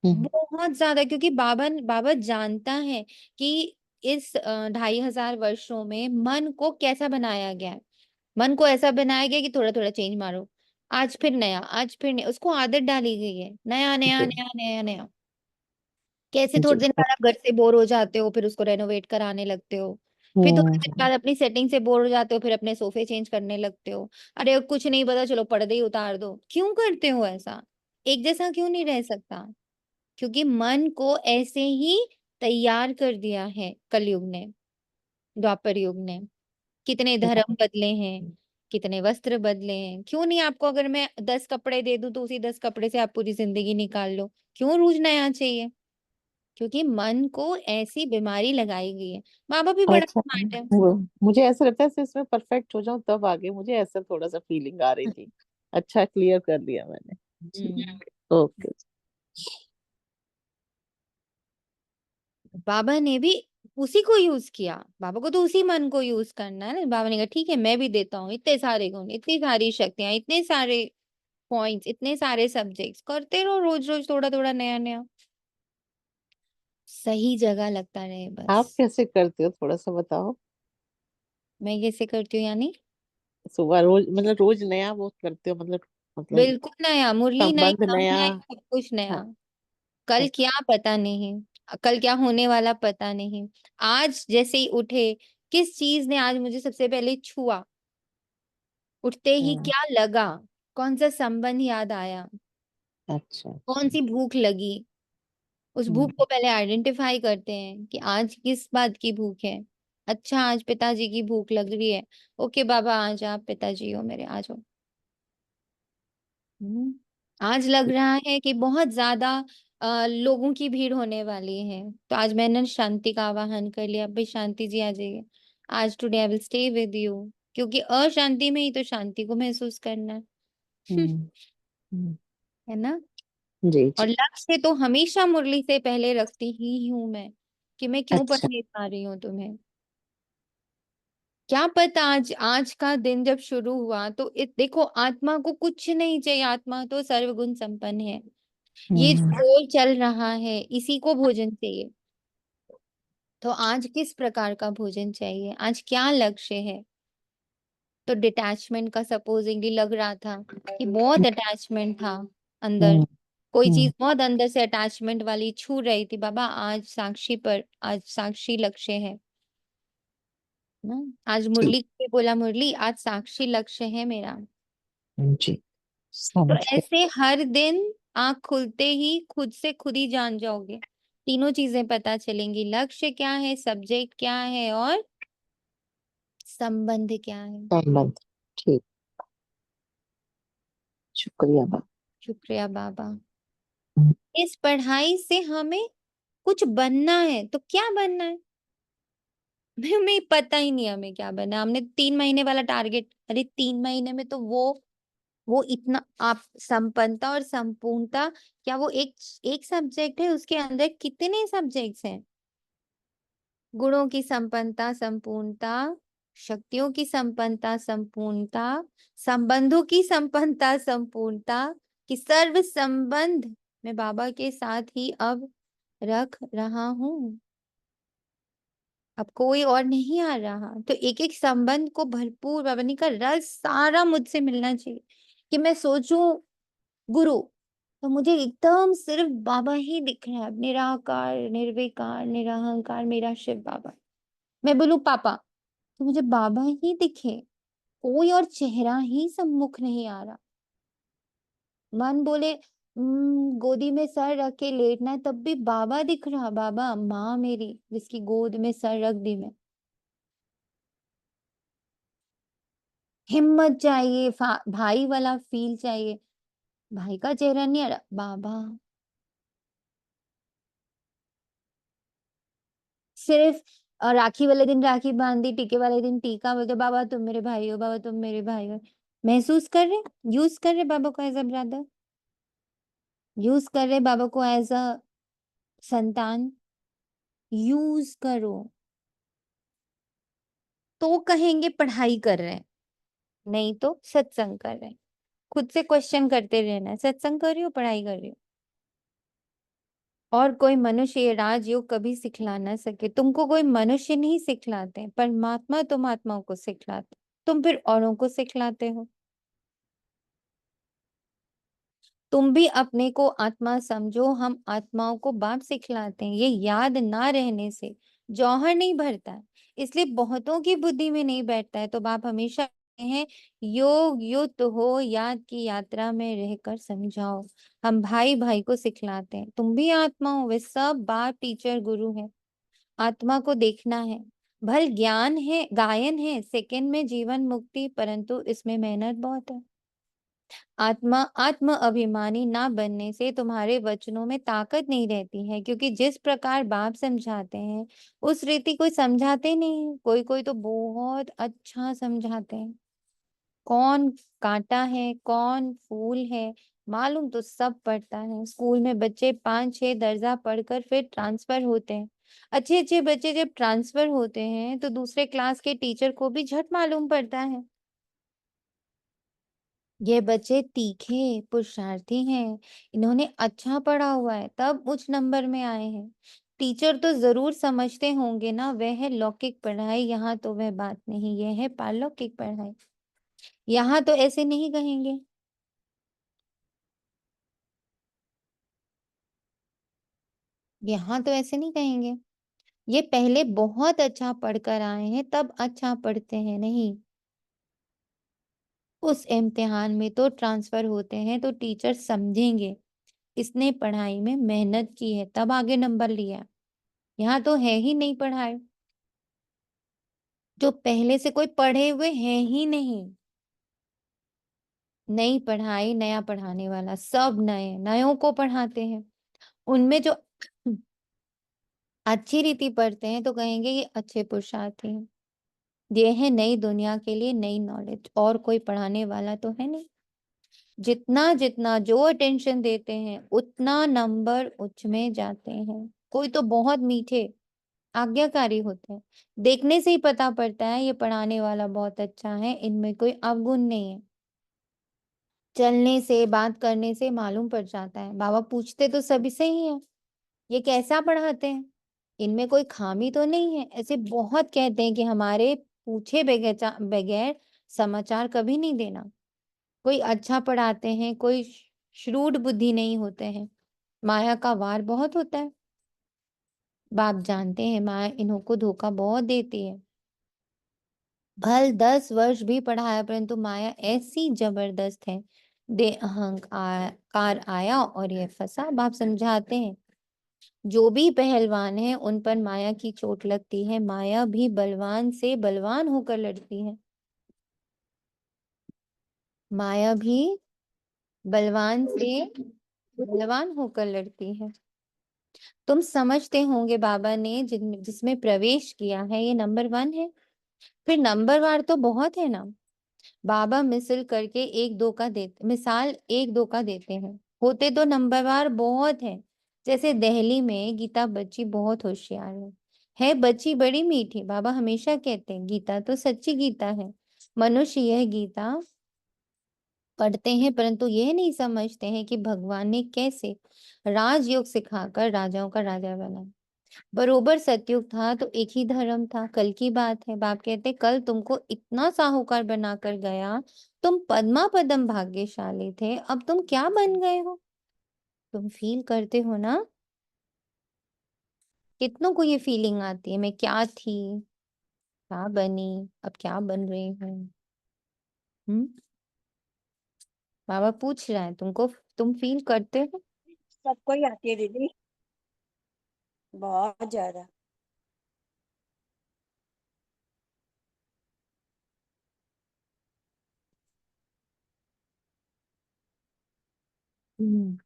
हम्म।
बहुत ज्यादा। क्योंकि बाबा बाबा जानता है कि इस 2500 वर्षों में मन को कैसा बनाया गया है। मन को ऐसा बनाया गया कि थोड़ा थोड़ा चेंज मारो, आज फिर नया, आज फिर नया, उसको आदत डाली गई है, नया नया
जी।
नया नया नया। कैसे
जी।
थोड़े दिन बाद आप घर से बोर हो जाते हो, फिर उसको रेनोवेट कराने लगते हो। फिर थोड़े दिन
हम्म।
बाद अपनी सेटिंग से बोर हो जाते हो, फिर अपने सोफे चेंज करने लगते हो। अरे कुछ नहीं पता, चलो पर्दे ही उतार दो। क्यों करते हो ऐसा? एक जैसा क्यों नहीं रह सकता? क्योंकि मन को ऐसे ही तैयार कर दिया है कलयुग ने, द्वापर युग ने। कितने धर्म बदले हैं, कितने वस्त्र बदले हैं। क्यों नहीं? आपको अगर मैं 10 कपड़े दे दूं तो उसी 10 कपड़े से आप पूरी जिंदगी निकाल लो। क्यों रोज नया चाहिए? क्योंकि मन को ऐसी बीमारी लगाई गई है। बाबा भी बड़ा
अच्छा।
स्मार्ट है।
वो मुझे ऐसा लगता है सिर्फ इसमें परफेक्ट हो जाऊं तब आगे, मुझे ऐसा थोड़ा सा फीलिंग आ रही थी। अच्छा क्लियर कर दिया मैंने। जी।
हम्म।
ओके।
बाबा ने भी उसी को यूज किया। बाबा को तो उसी मन को यूज करना है ना। बाबा ने कहा ठीक है, मैं भी देता हूँ इतने सारे गुण, इतनी सारी शक्तियां, इतने सारे पॉइंट्स, इतने सारे सब्जेक्ट्स। करते रहो रोज रोज थोड़ा थोड़ा नया नया, सही जगह लगता रहे बस।
आप कैसे करते हो थोड़ा सा बताओ?
मैं कैसे करती हूँ यानी?
सुबह रोज मतलब रोज नया वो करते हो मतलब
बिल्कुल नया, मुरली नई,
संबंध
नाम
नया।
नए, सब कुछ नया।
हाँ।
कल
अच्छा।
क्या पता नहीं, कल क्या होने वाला पता नहीं। आज जैसे ही उठे, किस चीज ने आज मुझे सबसे पहले छुआ, उठते ही
हम्म।
क्या लगा, कौन सा संबंध याद आया,
अच्छा
कौन
अच्छा।
सी भूख लगी। उस
हम्म।
भूख को पहले आइडेंटिफाई करते हैं कि आज किस बात की भूख है। अच्छा, आज पिताजी की भूख लग रही है। ओके बाबा, आज आप पिताजी हो मेरे, आ जाओ। हम्म। आज लग रहा है कि बहुत ज्यादा लोगों की भीड़ होने वाली है, तो आज मैंने शांति का आवाहन कर लिया। भाई शांति जी आ जाइए, आज today I will stay with you. क्योंकि अशांति में ही तो शांति को महसूस करना है।
हम्म,
है ना।
जी
और
जी।
लक्ष्य तो हमेशा मुरली से पहले रखती ही हूं मैं, कि मैं क्यों
अच्छा।
पढ़ने जा रही हूँ तुम्हें। क्या पता आज आज का दिन जब शुरू हुआ तो देखो, आत्मा को कुछ नहीं चाहिए, आत्मा तो सर्वगुण संपन्न है। ये
हम्म,
शोर चल रहा है, इसी को भोजन चाहिए। तो आज किस प्रकार का भोजन चाहिए, आज क्या लक्ष्य है। तो डिटैचमेंट का सपोजिंगली लग रहा था कि बहुत अटैचमेंट था अंदर,
हम्म,
कोई
हम्म,
चीज बहुत अंदर से अटैचमेंट वाली छू रही थी। बाबा आज साक्षी पर, आज साक्षी लक्ष्य है ना। आज
जी
मुरली को बोला, मुरली आज साक्षी लक्ष्य है मेरा।
जी,
तो
समझ गए।
ऐसे हर दिन आंख खुलते ही खुद से खुद ही जान जाओगे, तीनों चीजें पता चलेंगी, लक्ष्य क्या है, सब्जेक्ट क्या है, और संबंध क्या है।
संबंध। ठीक। शुक्रिया मैम।
शुक्रिया बाबा। इस पढ़ाई से हमें कुछ बनना है, तो क्या बनना है हमें पता ही नहीं, हमें क्या बनना है। हमने 3 महीने वाला टारगेट, अरे 3 महीने में तो वो इतना आप संपन्नता और संपूर्णता, क्या वो एक एक सब्जेक्ट है, उसके अंदर कितने सब्जेक्ट्स हैं। गुणों की संपन्नता संपूर्णता, शक्तियों की संपन्नता संपूर्णता, संबंधों की संपन्नता संपूर्णता, कि सर्व संबंध मैं बाबा के साथ ही अब रख रहा हूँ, अब कोई और नहीं आ रहा। तो एक एक संबंध को भरपूर बाबा ने का रस सारा मुझसे मिलना चाहिए, कि मैं सोचूं गुरु तो मुझे एकदम सिर्फ बाबा ही दिख रहा है, निराकार निर्विकार निरहंकार मेरा शिव बाबा। मैं बोलूं पापा तो मुझे बाबा ही दिखे, कोई और चेहरा ही सम्मुख नहीं आ रहा। मन बोले गोदी में सर रख के लेटना है, तब भी बाबा दिख रहा, बाबा माँ मेरी जिसकी गोद में सर रख दी मैं। हिम्मत चाहिए, भाई वाला फील चाहिए, भाई का चेहरा नहीं आ रहा, बाबा सिर्फ। राखी वाले दिन राखी बांधी, टीके वाले दिन टीका, बोलते बाबा तुम मेरे भाई हो, बाबा तुम मेरे भाई हो। महसूस कर रहे, यूज कर रहे बाबा को एज अ ब्रदर, यूज कर रहे बाबा को एज अ संतान, यूज करो। तो कहेंगे पढ़ाई कर रहे हैं, नहीं तो सत्संग कर रहे हैं। खुद से क्वेश्चन करते रहना है, सत्संग कर रही हो पढ़ाई कर रही हो। और कोई मनुष्य ये राजयोग कभी सिखला ना सके तुमको, कोई मनुष्य नहीं सिखलाते, परमात्मा तुम आत्माओं को सिखलाते, तुम फिर औरों को सिखलाते हो। तुम भी अपने को आत्मा समझो, हम आत्माओं को बाप सिखलाते हैं। ये याद ना रहने से जौहर नहीं भरता है, इसलिए बहुतों की बुद्धि में नहीं बैठता है। तो बाप हमेशा कहते हैं योग युक्त हो, याद की यात्रा में रहकर समझाओ। हम भाई भाई को सिखलाते हैं, तुम भी आत्मा हो, वे सब बाप टीचर गुरु है। आत्मा को देखना है, भल ज्ञान है गायन है सेकंड में जीवन मुक्ति, परंतु इसमें मेहनत बहुत है। आत्मा आत्म अभिमानी ना बनने से तुम्हारे वचनों में ताकत नहीं रहती है, क्योंकि जिस प्रकार बाप समझाते हैं उस रीति कोई समझाते नहीं। कोई कोई तो बहुत अच्छा समझाते हैं, कौन कांटा है कौन फूल है मालूम तो सब पड़ता है। स्कूल में बच्चे 5-6 दर्जा पढ़कर फिर ट्रांसफर होते हैं। अच्छे अच्छे बच्चे जब ट्रांसफर होते हैं तो दूसरे क्लास के टीचर को भी झट मालूम पड़ता है, ये बच्चे तीखे पुरुषार्थी हैं, इन्होंने अच्छा पढ़ा हुआ है तब उच्च नंबर में आए हैं। टीचर तो जरूर समझते होंगे ना, वह है लौकिक पढ़ाई, यहाँ तो वह बात नहीं, यह है पारलौकिक पढ़ाई। यहाँ तो ऐसे नहीं कहेंगे, यहाँ तो ऐसे नहीं कहेंगे। ये पहले बहुत अच्छा पढ़कर आए हैं तब अच्छा पढ़ते हैं, नहीं। उस इम्तिहान में तो ट्रांसफर होते हैं तो टीचर समझेंगे इसने पढ़ाई में मेहनत की है तब आगे नंबर लिया। यहाँ तो है ही नहीं पढ़ाई, जो पहले से कोई पढ़े हुए हैं ही नहीं। नई पढ़ाई, नया पढ़ाने वाला, सब नए नयों को पढ़ाते हैं। उनमें जो अच्छी रीति पढ़ते हैं तो कहेंगे ये अच्छे पुरुषार्थी हैं, ये है नई दुनिया के लिए नई नॉलेज, और कोई पढ़ाने वाला तो है नहीं। जितना जितना जो अटेंशन देते हैं उतना नंबर उच्च में जाते हैं। कोई तो बहुत मीठे आज्ञाकारी होते हैं, देखने से ही पता पड़ता है ये पढ़ाने वाला बहुत अच्छा है, इनमें कोई अवगुण नहीं है। चलने से बात करने से मालूम पड़ जाता है। बाबा पूछते तो सभी से ही है, ये कैसा पढ़ाते हैं, इनमें कोई खामी तो नहीं है। ऐसे बहुत कहते हैं कि हमारे पूछे बगैर बगैर समाचार कभी नहीं देना। कोई अच्छा पढ़ाते हैं, कोई श्रूड बुद्धि नहीं होते हैं। माया का वार बहुत होता है। बाप जानते हैं माया इन्हों को धोखा बहुत देती है। भल 10 वर्ष भी पढ़ाया परंतु माया ऐसी जबरदस्त है। दे अहंकार आया और ये फंसा। बाप समझाते हैं जो भी पहलवान है उन पर माया की चोट लगती है। माया भी बलवान से बलवान होकर लड़ती है। माया भी बलवान से बलवान होकर लड़ती है। तुम समझते होंगे बाबा ने जिसमें प्रवेश किया है ये नंबर 1 है। फिर नंबर वार तो बहुत है ना। बाबा मिसाल एक दो का देते हैं, होते तो नंबरवार बहुत है। जैसे दिल्ली में गीता बच्ची बहुत होशियार है बच्ची बड़ी मीठी। बाबा हमेशा कहते हैं गीता तो सच्ची गीता है। मनुष्य यह गीता पढ़ते हैं परंतु यह नहीं समझते हैं कि भगवान ने कैसे राजयोग सिखाकर राजाओं का राजा बनाया। बरोबर सतयुग था तो एक ही धर्म था। कल की बात है। बाप कहते कल तुमको इतना साहूकार बनाकर गया, तुम पद्मा पदम भाग्यशाली थे, अब तुम क्या बन गए हो। तुम फील करते हो ना, कितनों को ये फीलिंग आती है मैं क्या थी, क्या बनी, अब क्या बन रही हूँ। बाबा पूछ रहा है तुमको, तुम फील करते हो।
सबको ही आती है दीदी, बहुत ज्यादा।
हम्म,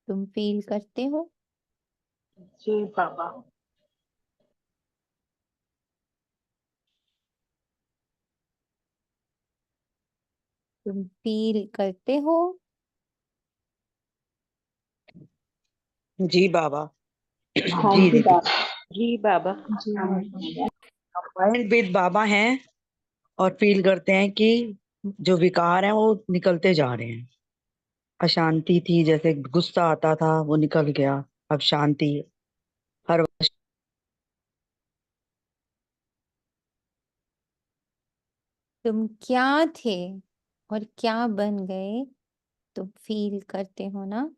तुम फील करते हो।
जी बाबा।
तुम फील करते हो।
जी बाबा।
हाँ
जी
जी
दीदी।
बाबा।
जी बाबा।
जी बाबा।
माइंड विद बाबा हैं और फील करते हैं कि जो विकार हैं वो निकलते जा रहे हैं। अशांति थी, जैसे गुस्सा आता था वो निकल गया, अब शांति हर वक्त।
तुम क्या थे और क्या बन गए, तुम फील करते हो ना।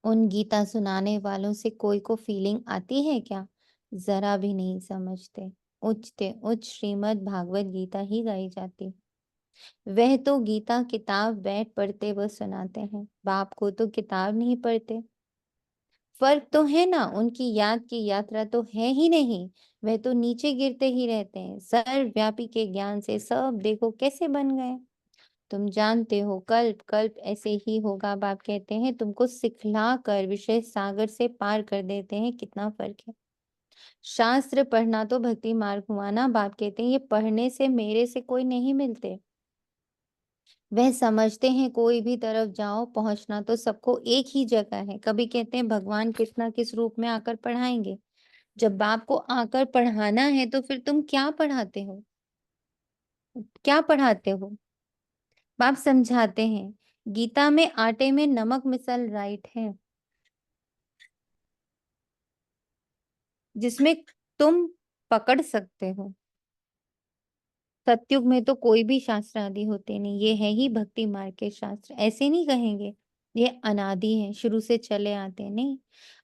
उन गीता सुनाने वालों से कोई को फीलिंग आती है क्या, जरा भी नहीं समझते। उच्च उच्च श्रीमद् भागवत गीता ही गाई जाती। वह तो गीता किताब बैठ पढ़ते व सुनाते हैं, बाप को तो किताब नहीं पढ़ते। फर्क तो है ना, उनकी याद की यात्रा तो है ही नहीं। वह तो नीचे गिरते ही रहते हैं। सर्वव्यापी के ज्ञान से सब देखो कैसे बन गए। तुम जानते हो कल्प कल्प ऐसे ही होगा। बाप कहते हैं तुमको सिखला कर विषय सागर से पार कर देते हैं। कितना फर्क है। शास्त्र पढ़ना तो भक्ति मार्ग हुआ ना। बाप कहते हैं ये पढ़ने से मेरे से कोई नहीं मिलते। वह समझते हैं कोई भी तरफ जाओ पहुंचना तो सबको एक ही जगह है। कभी कहते हैं भगवान किस ना किस रूप में आकर पढ़ाएंगे। जब बाप को आकर पढ़ाना है तो फिर तुम क्या पढ़ाते हो, क्या पढ़ाते हो। बाप समझाते हैं गीता में आटे में नमक मिसल राइट है, जिसमें तुम पकड़ सकते हो। सतयुग में तो कोई भी शास्त्र आदि होते नहीं, ये है ही भक्ति मार्ग के शास्त्र। ऐसे नहीं कहेंगे ये अनादि है, शुरू से चले आते हैं, नहीं।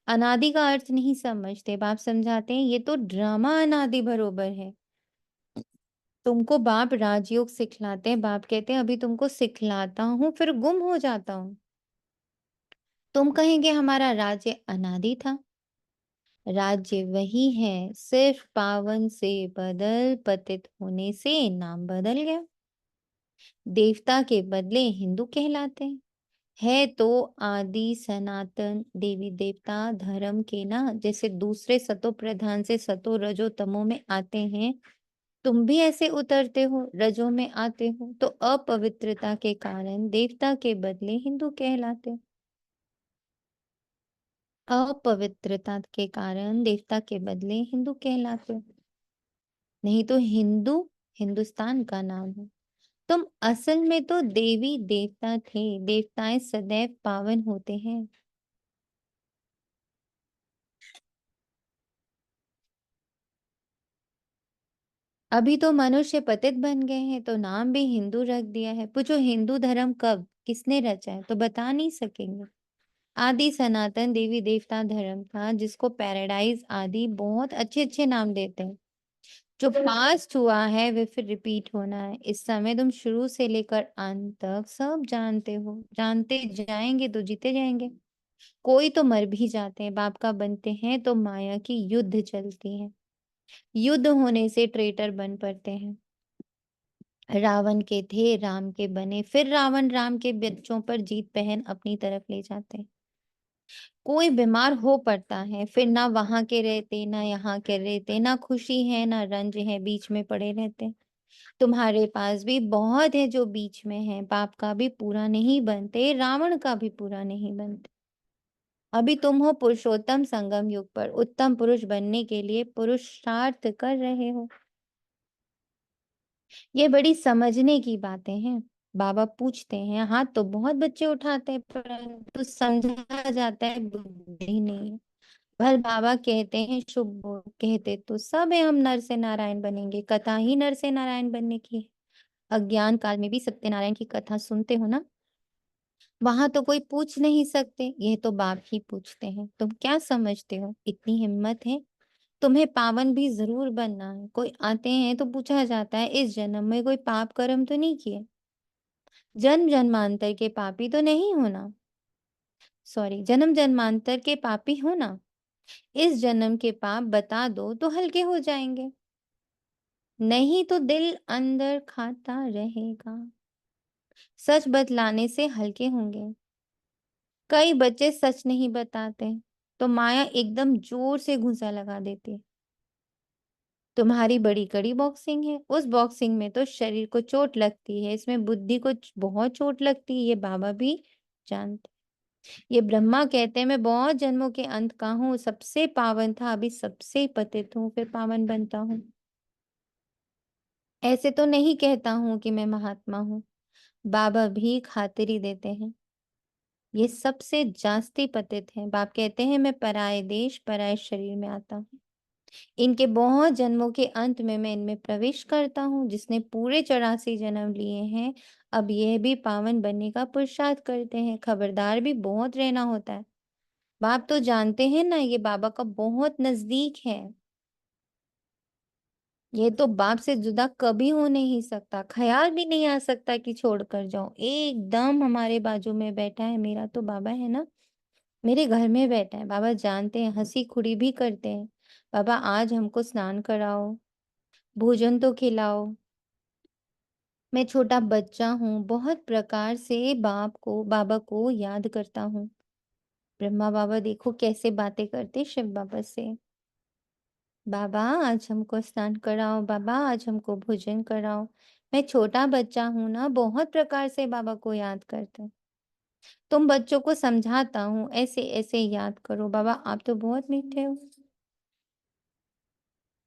अनादि का अर्थ नहीं समझते। बाप समझाते हैं ये तो ड्रामा अनादि बरोबर है। तुमको बाप राजयोग सिखलाते हैं। बाप कहते हैं अभी तुमको सिखलाता हूँ फिर गुम हो जाता हूँ। तुम कहेंगे हमारा राज्य अनादि था। राज्य वही है, सिर्फ पावन से बदल पतित होने से नाम बदल गया। देवता के बदले हिंदू कहलाते हैं। है तो आदि सनातन देवी देवता धर्म के ना। जैसे दूसरे सतो प्रधान से सतो रजो तमो में आते हैं, तुम भी ऐसे उतरते हो, रजों में आते हो, तो अपवित्रता के कारण देवता के बदले हिंदू कहलाते हो। अपवित्रता के कारण देवता के बदले हिंदू कहलाते हो। नहीं तो हिंदू हिंदुस्तान का नाम है। तुम असल में तो देवी देवता थे। देवताएं सदैव पावन होते हैं। अभी तो मनुष्य पतित बन गए हैं तो नाम भी हिंदू रख दिया है। पूछो हिंदू धर्म कब किसने रचा है तो बता नहीं सकेंगे। आदि सनातन देवी देवता धर्म था जिसको पैराडाइज आदि बहुत अच्छे अच्छे नाम देते हैं। जो पास्ट हुआ है वे फिर रिपीट होना है। इस समय तुम शुरू से लेकर अंत तक सब जानते हो। जानते जाएंगे तो जीते जाएंगे। कोई तो मर भी जाते हैं, बाप का बनते हैं तो माया की युद्ध चलती है। युद्ध होने से ट्रेटर बन पड़ते हैं। रावण के थे राम के बने, फिर रावण राम के बच्चों पर जीत पहन अपनी तरफ ले जाते हैं। कोई बीमार हो पड़ता है, फिर ना वहां के रहते ना यहाँ के रहते, ना खुशी है ना रंज है, बीच में पड़े रहते। तुम्हारे पास भी बहुत है जो बीच में है। पाप का भी पूरा नहीं बनते, रावण का भी पूरा नहीं बनते। अभी तुम हो पुरुषोत्तम संगम युग पर। उत्तम पुरुष बनने के लिए पुरुषार्थ कर रहे हो। ये बड़ी समझने की बातें हैं। बाबा पूछते हैं, हाथ तो बहुत बच्चे उठाते हैं परंतु समझा जाता है बुद्धि नहीं है। भल बाबा कहते हैं शुभ बोल, कहते तो सब है हम नर से नारायण बनेंगे। कथा ही नर से नारायण बनने की है। अज्ञान काल में भी सत्यनारायण की कथा सुनते हो ना, वहां तो कोई पूछ नहीं सकते, ये तो बाप ही पूछते हैं। तुम क्या समझते हो इतनी हिम्मत है? तुम्हें पावन भी जरूर बनना है। कोई आते हैं तो पूछा जाता है इस जन्म में कोई पाप कर्म तो नहीं किए, जन्म जन्मांतर के पापी तो नहीं होना। सॉरी, जन्म जन्मांतर के पापी होना। इस जन्म के पाप बता दो तो हल्के हो जाएंगे, नहीं तो दिल अंदर खाता रहेगा। सच बतलाने से हल्के होंगे। कई बच्चे सच नहीं बताते तो माया एकदम जोर से घूंसा लगा देती है। तुम्हारी बड़ी कड़ी बॉक्सिंग है, उस बॉक्सिंग में तो शरीर को चोट लगती है, इसमें बुद्धि को बहुत चोट लगती है, ये बाबा भी जानते। ये ब्रह्मा कहते हैं मैं बहुत जन्मों के अंत का हूँ, सबसे पावन था अभी सबसे पतित हूँ फिर पावन बनता हूँ। ऐसे तो नहीं कहता हूँ कि मैं महात्मा हूँ। बाबा भी खातिरी देते हैं। ये सबसे जास्ती पतित हैं। बाप कहते हैं मैं पराये देश पराये शरीर में आता हूँ। इनके बहुत जन्मों के अंत में मैं इनमें प्रवेश करता हूँ। जिसने पूरे 84 जन्म लिए हैं अब यह भी पावन बनने का पुरुषार्थ करते हैं। खबरदार भी बहुत रहना होता है। बाप तो जानते हैं ना ये बाबा का बहुत नजदीक है। ये तो बाप से जुदा कभी हो नहीं सकता, ख्याल भी नहीं आ सकता कि छोड़कर जाऊं। एकदम हमारे बाजू में बैठा है, मेरा तो बाबा है ना, मेरे घर में बैठा है। बाबा जानते हैं, हंसी खुड़ी भी करते हैं। बाबा आज हमको स्नान कराओ, भोजन तो खिलाओ। मैं छोटा बच्चा हूँ, बहुत प्रकार से बाबा को याद करता हूँ। ब्रह्मा बाबा देखो कैसे बातें करते शिव बाबा से। बाबा आज हमको स्नान कराओ, बाबा आज हमको भोजन कराओ। मैं छोटा बच्चा हूं ना, बहुत प्रकार से बाबा को याद करते हैं। तुम बच्चों को समझाता हूँ ऐसे ऐसे याद करो। बाबा आप तो बहुत मीठे हो,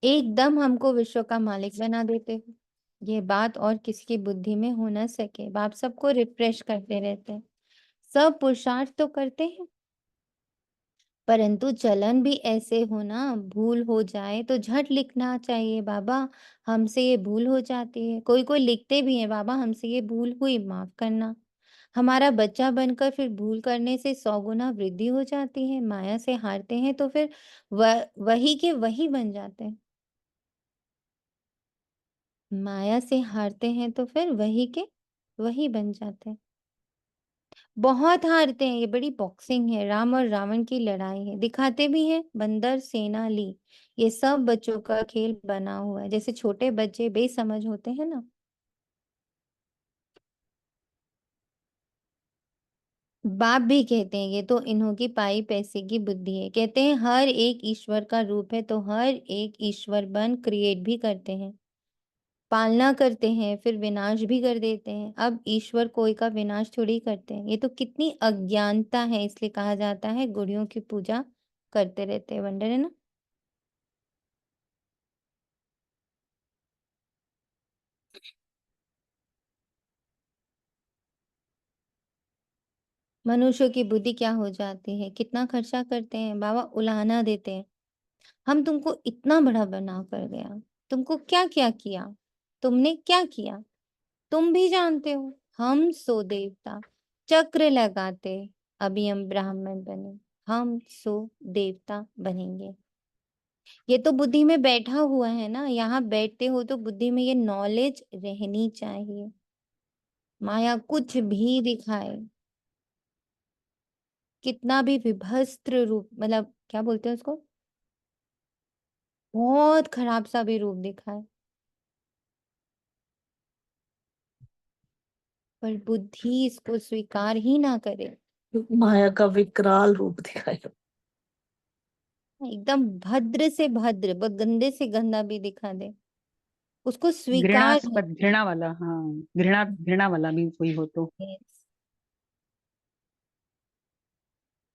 एकदम हमको विश्व का मालिक बना देते हो। ये बात और किसी की बुद्धि में हो ना सके। बाप सबको रिफ्रेश करते रहते हैं, सब पुरुषार्थ तो करते हैं परंतु चलन भी ऐसे हो ना, भूल हो जाए तो झट लिखना चाहिए बाबा हमसे ये भूल हो जाती है। कोई कोई लिखते भी है बाबा हमसे ये भूल हुई माफ करना। हमारा बच्चा बनकर फिर भूल करने से 100 गुना वृद्धि हो जाती है। माया से हारते हैं तो फिर वही के वही बन जाते हैं। माया से हारते हैं तो फिर वही के वही बन जाते हैं। बहुत हारते हैं, ये बड़ी बॉक्सिंग है, राम और रावण की लड़ाई है। दिखाते भी हैं बंदर सेना ली, ये सब बच्चों का खेल बना हुआ है। जैसे छोटे बच्चे बेसमझ होते हैं ना, बाप भी कहते हैं ये तो इन्हों की पाई पैसे की बुद्धि है। कहते हैं हर एक ईश्वर का रूप है तो हर एक ईश्वर बन क्रिएट भी करते हैं। पालना करते हैं फिर विनाश भी कर देते हैं। अब ईश्वर कोई का विनाश थोड़ी करते हैं। ये तो कितनी अज्ञानता है, इसलिए कहा जाता है गुड़ियों की पूजा करते रहते हैं। वंडर है ना। मनुष्यों की बुद्धि क्या हो जाती है, कितना खर्चा करते हैं बाबा, उलाहना देते हैं। हम तुमको इतना बड़ा बना कर गया, तुमको क्या क्या किया, तुमने क्या किया, तुम भी जानते हो। हम सो देवता चक्र लगाते, अभी हम ब्राह्मण बने, हम सो देवता बनेंगे। ये तो बुद्धि में बैठा हुआ है ना, यहाँ बैठते हो तो बुद्धि में ये नॉलेज रहनी चाहिए। माया कुछ भी दिखाए, कितना भी विभस्त्र रूप, मतलब क्या बोलते हैं उसको, बहुत खराब सा भी रूप दिखाए, पर बुद्धि इसको स्वीकार ही ना करे।
माया का विकराल रूप दिखाया।
एकदम भद्र से भद्र, गंदे से गंदा भी दिखा दे, उसको स्वीकार
घृणास्पद, घृणा वाला, हाँ, घृणा घृणा वाला भी कोई हो तो।
नहीं,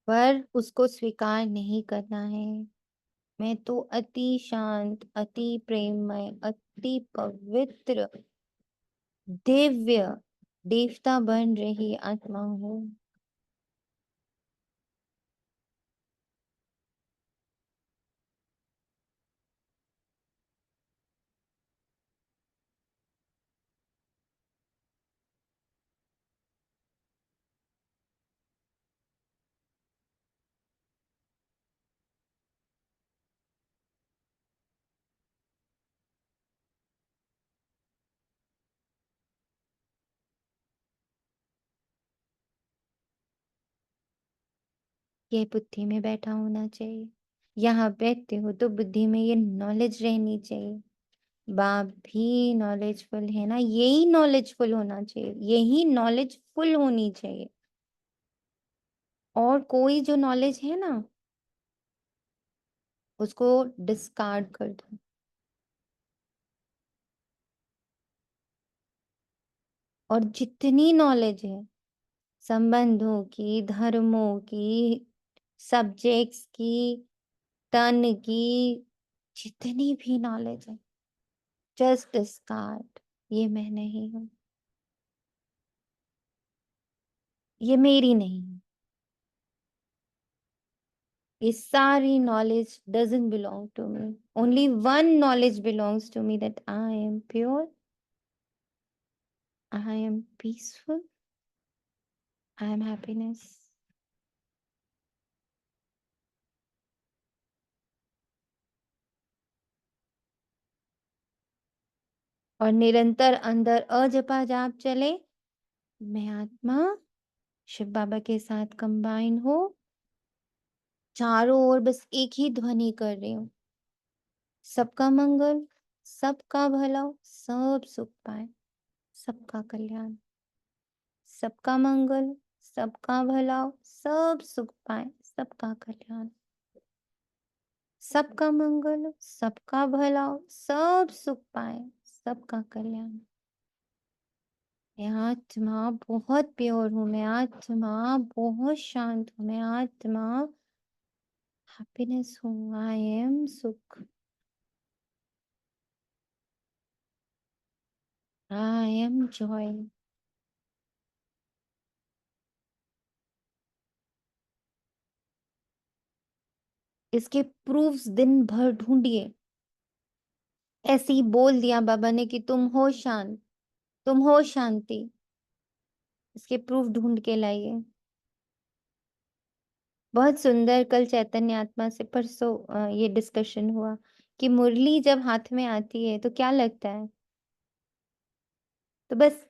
पर उसको स्वीकार नहीं करना है। मैं तो अति शांत, अति प्रेममय, अति पवित्र, दिव्य देवता बन रही आत्मा हूँ। ये बुद्धि में बैठा होना चाहिए। यहाँ बैठते हो तो बुद्धि में ये नॉलेज रहनी चाहिए। बाप भी नॉलेजफुल है ना, यही नॉलेजफुल होना चाहिए, यही नॉलेजफुल होनी चाहिए। और कोई जो नॉलेज है ना, उसको डिस्कार्ड कर दो। और जितनी नॉलेज है संबंधों की, धर्मों की, सब्जेक्ट्स की, तन की, जितनी भी नॉलेज है, जस्ट डिस्कार्ड। ये मैं नहीं हूं, ये मेरी नहीं है, ये सारी knowledge doesn't belong to me. Only one knowledge belongs to me, that I am pure, I am peaceful, I am happiness. और निरंतर अंदर अजपा जाप चले, मैं आत्मा शिव बाबा के साथ कंबाइन हो, चारों ओर बस एक ही ध्वनि कर रही हूँ, सबका मंगल, सबका भला, सब सुख पाए, सबका कल्याण, सबका मंगल, सबका भला, सब सुख पाए, सबका कल्याण, सबका मंगल, सबका भला, सब सुख पाए, सबका कल्याण। मैं आत्मा बहुत प्योर हूँ, मैं आत्मा बहुत शांत हूँ, मैं आत्मा हैप्पीनेस हूँ, आई एम सुख, आई एम जॉय। इसके प्रूफ्स दिन भर ढूंढिए। ऐसे ही बोल दिया बाबा ने कि तुम हो शांत, तुम हो शांति, इसके प्रूफ ढूंढ के लाइए। बहुत सुंदर कल चैतन्य आत्मा से परसों ये डिस्कशन हुआ कि मुरली जब हाथ में आती है तो क्या लगता है। तो बस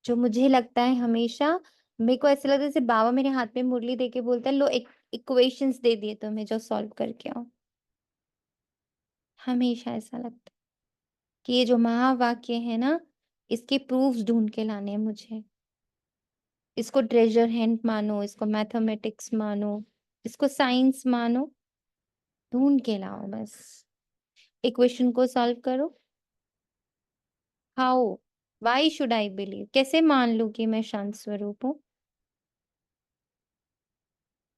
जो मुझे लगता है, हमेशा मेरे को ऐसा लगता है जैसे बाबा मेरे हाथ में मुरली देके बोलता है, लो एक इक्वेशंस दे दिए तुम्हें, जो सॉल्व करके आओ। हमेशा ऐसा लगता है कि ये जो महावाक्य है ना, इसके प्रूफ्स ढूंढ के लाने हैं मुझे। इसको ट्रेजर हंट मानो, इसको मैथमेटिक्स मानो, इसको साइंस मानो, ढूंढ के लाओ। बस इक्वेशन को सॉल्व करो, how, why should I believe? कैसे मान लूं कि मैं शांत स्वरूप हूँ?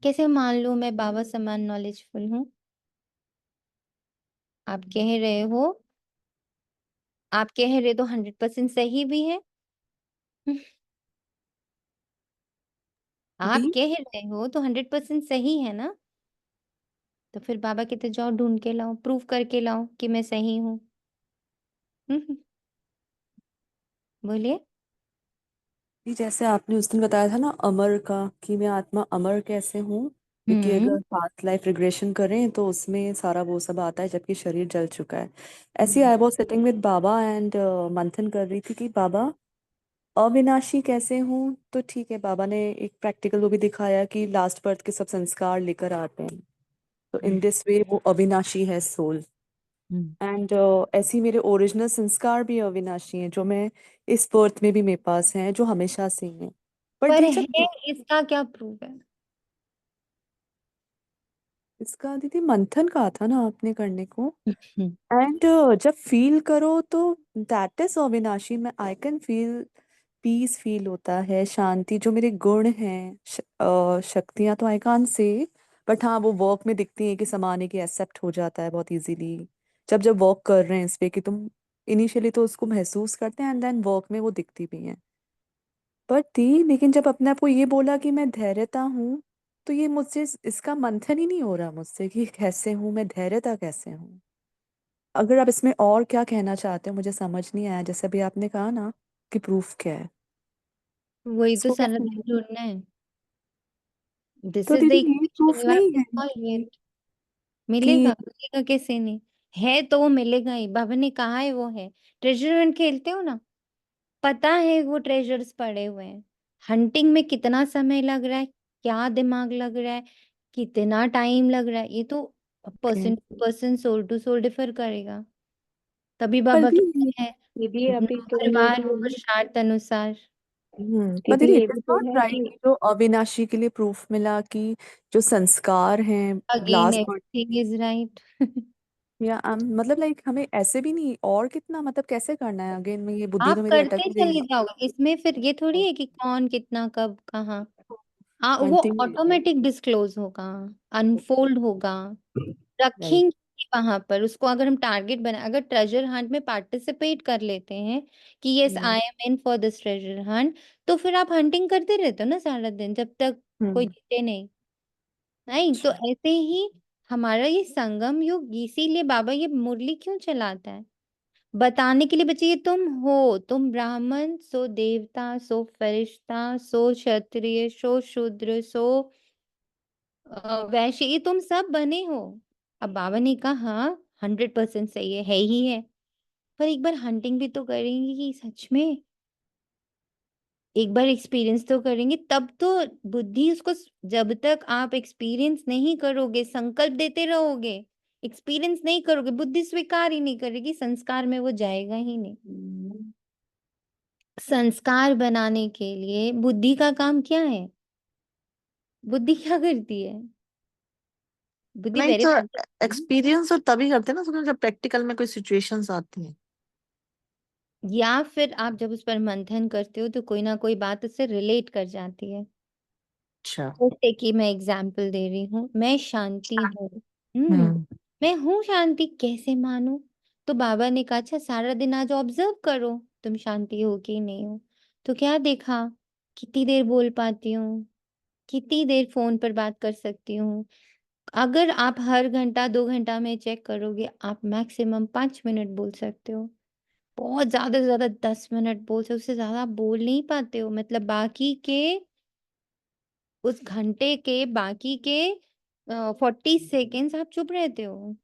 कैसे मान लूं मैं बाबा समान नॉलेजफुल हूँ? आप कह रहे हो, आप कह रहे तो 100% सही भी है। आप
दी
कह रहे हो तो 100% सही है ना? तो फिर बाबा कहते जाओ ढूंढ के लाओ, प्रूफ करके लाओ कि मैं सही हूँ। बोलिए।
दी, जैसे आपने उस दिन बताया था ना अमर का, कि मैं आत्मा अमर कैसे हूँ, क्योंकि
हम्म।
अगर पास्ट लाइफ रिग्रेशन करें तो उसमें सारा वो सब आता है जबकि शरीर जल चुका है। ऐसे I was sitting with Baba and मंथन कर रही थी कि बाबा अविनाशी कैसे हूँ। तो ठीक है, बाबा ने एक प्रैक्टिकल वो भी दिखाया कि लास्ट बर्थ के सब संस्कार लेकर आते हैं, तो इन दिस वे वो अविनाशी है सोल। एंड ऐसे ही मेरे ओरिजिनल संस्कार भी अविनाशी हैं, जो मैं इस बर्थ में भी मेरे पास हैं, जो हमेशा से ही हैं। पर
पर
दी
है,
जब
इसका क्या प्रूफ है?
इसका दीदी मंथन कहा था ना आपने करने को,
हम्म।
एंड जब फील करो तो दैट इज अविनाशी। मैं I can feel peace, feel होता है शांति, जो मेरे गुण हैं, शक्तियां तो आई कान से, बट हाँ वो वर्क में दिखती है कि समाने की एक्सेप्ट हो जाता है बहुत इजीली। जब जब वर्क कर रहे हैं इस पे, कि तुम इनिशियली तो उसको महसूस करते हैं एंड देन वर्क में वो दिखती भी हैं। पर थी, लेकिन जब अपने आप को ये बोला कि मैं धैर्यता हूँ, तो ये मुझसे इसका मंथन ही नहीं हो रहा मुझसे कि कैसे हूँ मैं, धैर्यता कैसे हूँ। अगर आप इसमें और क्या कहना चाहते हो, मुझे समझ नहीं आया। जैसे अभी आपने कहा ना कि प्रूफ क्या है,
वही तो
इसको
सारा
कैसे
दिन ढूंढना है। दिस
तो
इज द
दीदी ये
इक्वेशन
प्रूफ
यू हैव
नहीं
टू
है
सॉल्व इट।
कि
मिलेगा, मिलेगा कैसे नहीं? है तो वो मिलेगा ही, बाबा ने कहा है वो है। ट्रेजर हंट खेलते हो ना, पता है वो ट्रेजर्स पड़े हुए हैं। हंटिंग में कितना समय लग रहा है, क्या दिमाग लग रहा है, कितना टाइम लग रहा है, ये तो
okay,
person to person, soul to soul differ करेगा। तभी
पर
बाबा
दीदी
कहते हैं
दीदी अभी तो
हर
ये
बार
भी है ना,
पुरुषार्थ अनुसार।
पर
दीदी
दीदी
ये
इट इज
भी तो
नॉट
है
राइट
कि
कि जो अविनाशी के लिए प्रूफ मिला कि जो संस्कार हैं
again
last,
everything is right.
या मतलब लाइक हमें ऐसे भी नहीं, और कितना मतलब कैसे करना है, अगेन में ये बुद्धि तो
आप
मेरी अटक
करते
ही रही
चले
है।
जाओगे इसमें, फिर ये थोड़ी है कि कौन कितना कब कहाँ। वो
हंटिंग
ऑटोमेटिक डिस्क्लोज होगा, अनफोल्ड होगा।
राइट।
रखेंगे वहां पर उसको। अगर हम टारगेट बना, अगर ट्रेजर हंट में पार्टिसिपेट कर लेते हैं कि yes I M in for this treasure Hunt, तो फिर आप हंटिंग करते रहते हो ना सारा दिन, जब तक कोई
हम्म।
जीते नहीं। नहीं तो ऐसे ही हमारा ये संगम युग, इसीलिए बाबा ये मुरली क्यों चलाता है? बताने के लिए बच्चे, ये तुम हो, तुम ब्राह्मण सो देवता सो फरिश्ता सो क्षत्रिय सो शूद्र सो वैश्य, ये तुम सब बने हो। अब बाबा ने कहा हाँ 100% सही है ही है। पर एक बार हंटिंग भी तो करेंगे कि सच में, एक बार एक्सपीरियंस तो करेंगे तब तो बुद्धि उसको, जब तक आप एक्सपीरियंस नहीं करोगे, संकल्प देते रहोगे, एक्सपीरियंस नहीं करोगे, बुद्धि स्वीकार ही नहीं करेगी, संस्कार में वो जाएगा ही नहीं। संस्कार बनाने के लिए बुद्धि का काम क्या है? बुद्धि क्या करती है? बुद्धि
नहीं तो
वेरीफाई करती है ना।
एक्सपीरियंस और तभी करते हैं ना सुनो, जब प्रैक्टिकल में कोई सिचुएशंस आती हैं।
या फिर आप जब उस पर मंथन करते हो तो कोई ना कोई बात उससे रिलेट कर जाती है।
अच्छा।
जैसे कि मैं एग्जाम्पल दे रही हूँ, मैं शांति हूँ।
हम्म।
मैं हूँ शांति, कैसे मानूं? तो बाबा ने कहा अच्छा सारा दिन आज ऑब्जर्व करो, तुम शांति हो कि नहीं हो। तो क्या देखा, कितनी देर बोल पाती हूँ, कितनी देर फोन पर बात कर सकती हूँ। अगर आप हर घंटा 2 घंटा में चेक करोगे, आप मैक्सिमम 5 मिनट बोल सकते हो। बहुत ज्यादा से ज्यादा 10 मिनट बोल सकते हो, उससे ज्यादा आप बोल नहीं पाते हो। मतलब बाकी के उस घंटे के बाकी के 40 सेकेंड्स आप चुप रहते हो।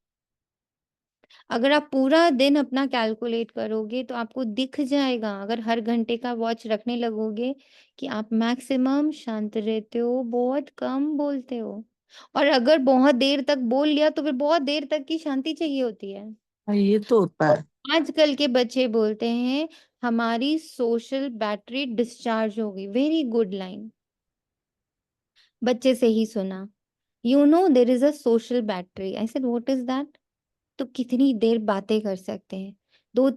अगर आप पूरा दिन अपना कैलकुलेट करोगे तो आपको दिख जाएगा, अगर हर घंटे का वॉच रखने लगोगे, कि आप मैक्सिमम शांत रहते हो, बहुत कम बोलते हो। और अगर बहुत देर तक बोल लिया तो फिर बहुत देर तक की शांति चाहिए होती है।
हाँ, ये तो होता
तो
है।
आजकल के बच्चे बोलते हैं हमारी सोशल बैटरी डिस्चार्ज हो गई, वेरी गुड लाइन, बच्चे से ही सुना। You know there is a social battery, I said what is that? तो कितनी देर बातें कर सकते हैं? दो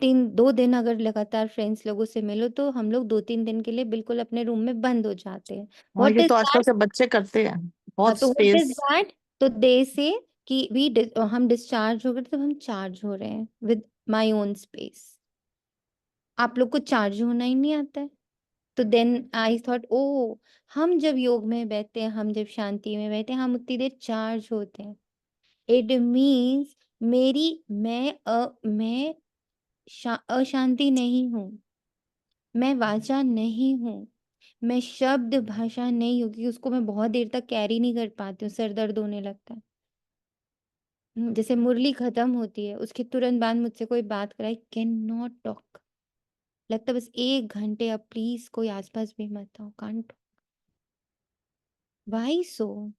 दिन अगर लगातार फ्रेंड्स लोगों से मिलो तो हम लोग 2-3 दिन के लिए बिल्कुल अपने रूम में बंद हो जाते हैं।
हाँ,
व्हाट
ये
इज
तो आजकल
दैट?
के बच्चे करते हैं, बहुत
तो व्हाट इज
स्पेस।
दैट? तो दे से कि हम डिस्चार्ज हो गए तब हम चार्ज हो रहे हैं विद माय ओन स्पेस। आप लोग को चार्ज होना ही नहीं आता है। तो देन आई थॉट, ओ हम जब योग में बैठते हैं, हम जब शांति में बैठते हैं, हम उतनी देर चार्ज होते हैं। इट मीन्स मैं अशांति नहीं हूँ, मैं वाचा नहीं हूँ, मैं शब्द भाषा नहीं हूँ, क्योंकि उसको मैं बहुत देर तक कैरी नहीं कर पाती हूँ, सर दर्द होने लगता है। जैसे मुरली खत्म होती है उसके तुरंत बाद मुझसे कोई बात कराए, कैन नॉट टॉक, लगता है बस 1 घंटे अब प्लीज कोई आसपास भी मत आओ, कांट। Y so?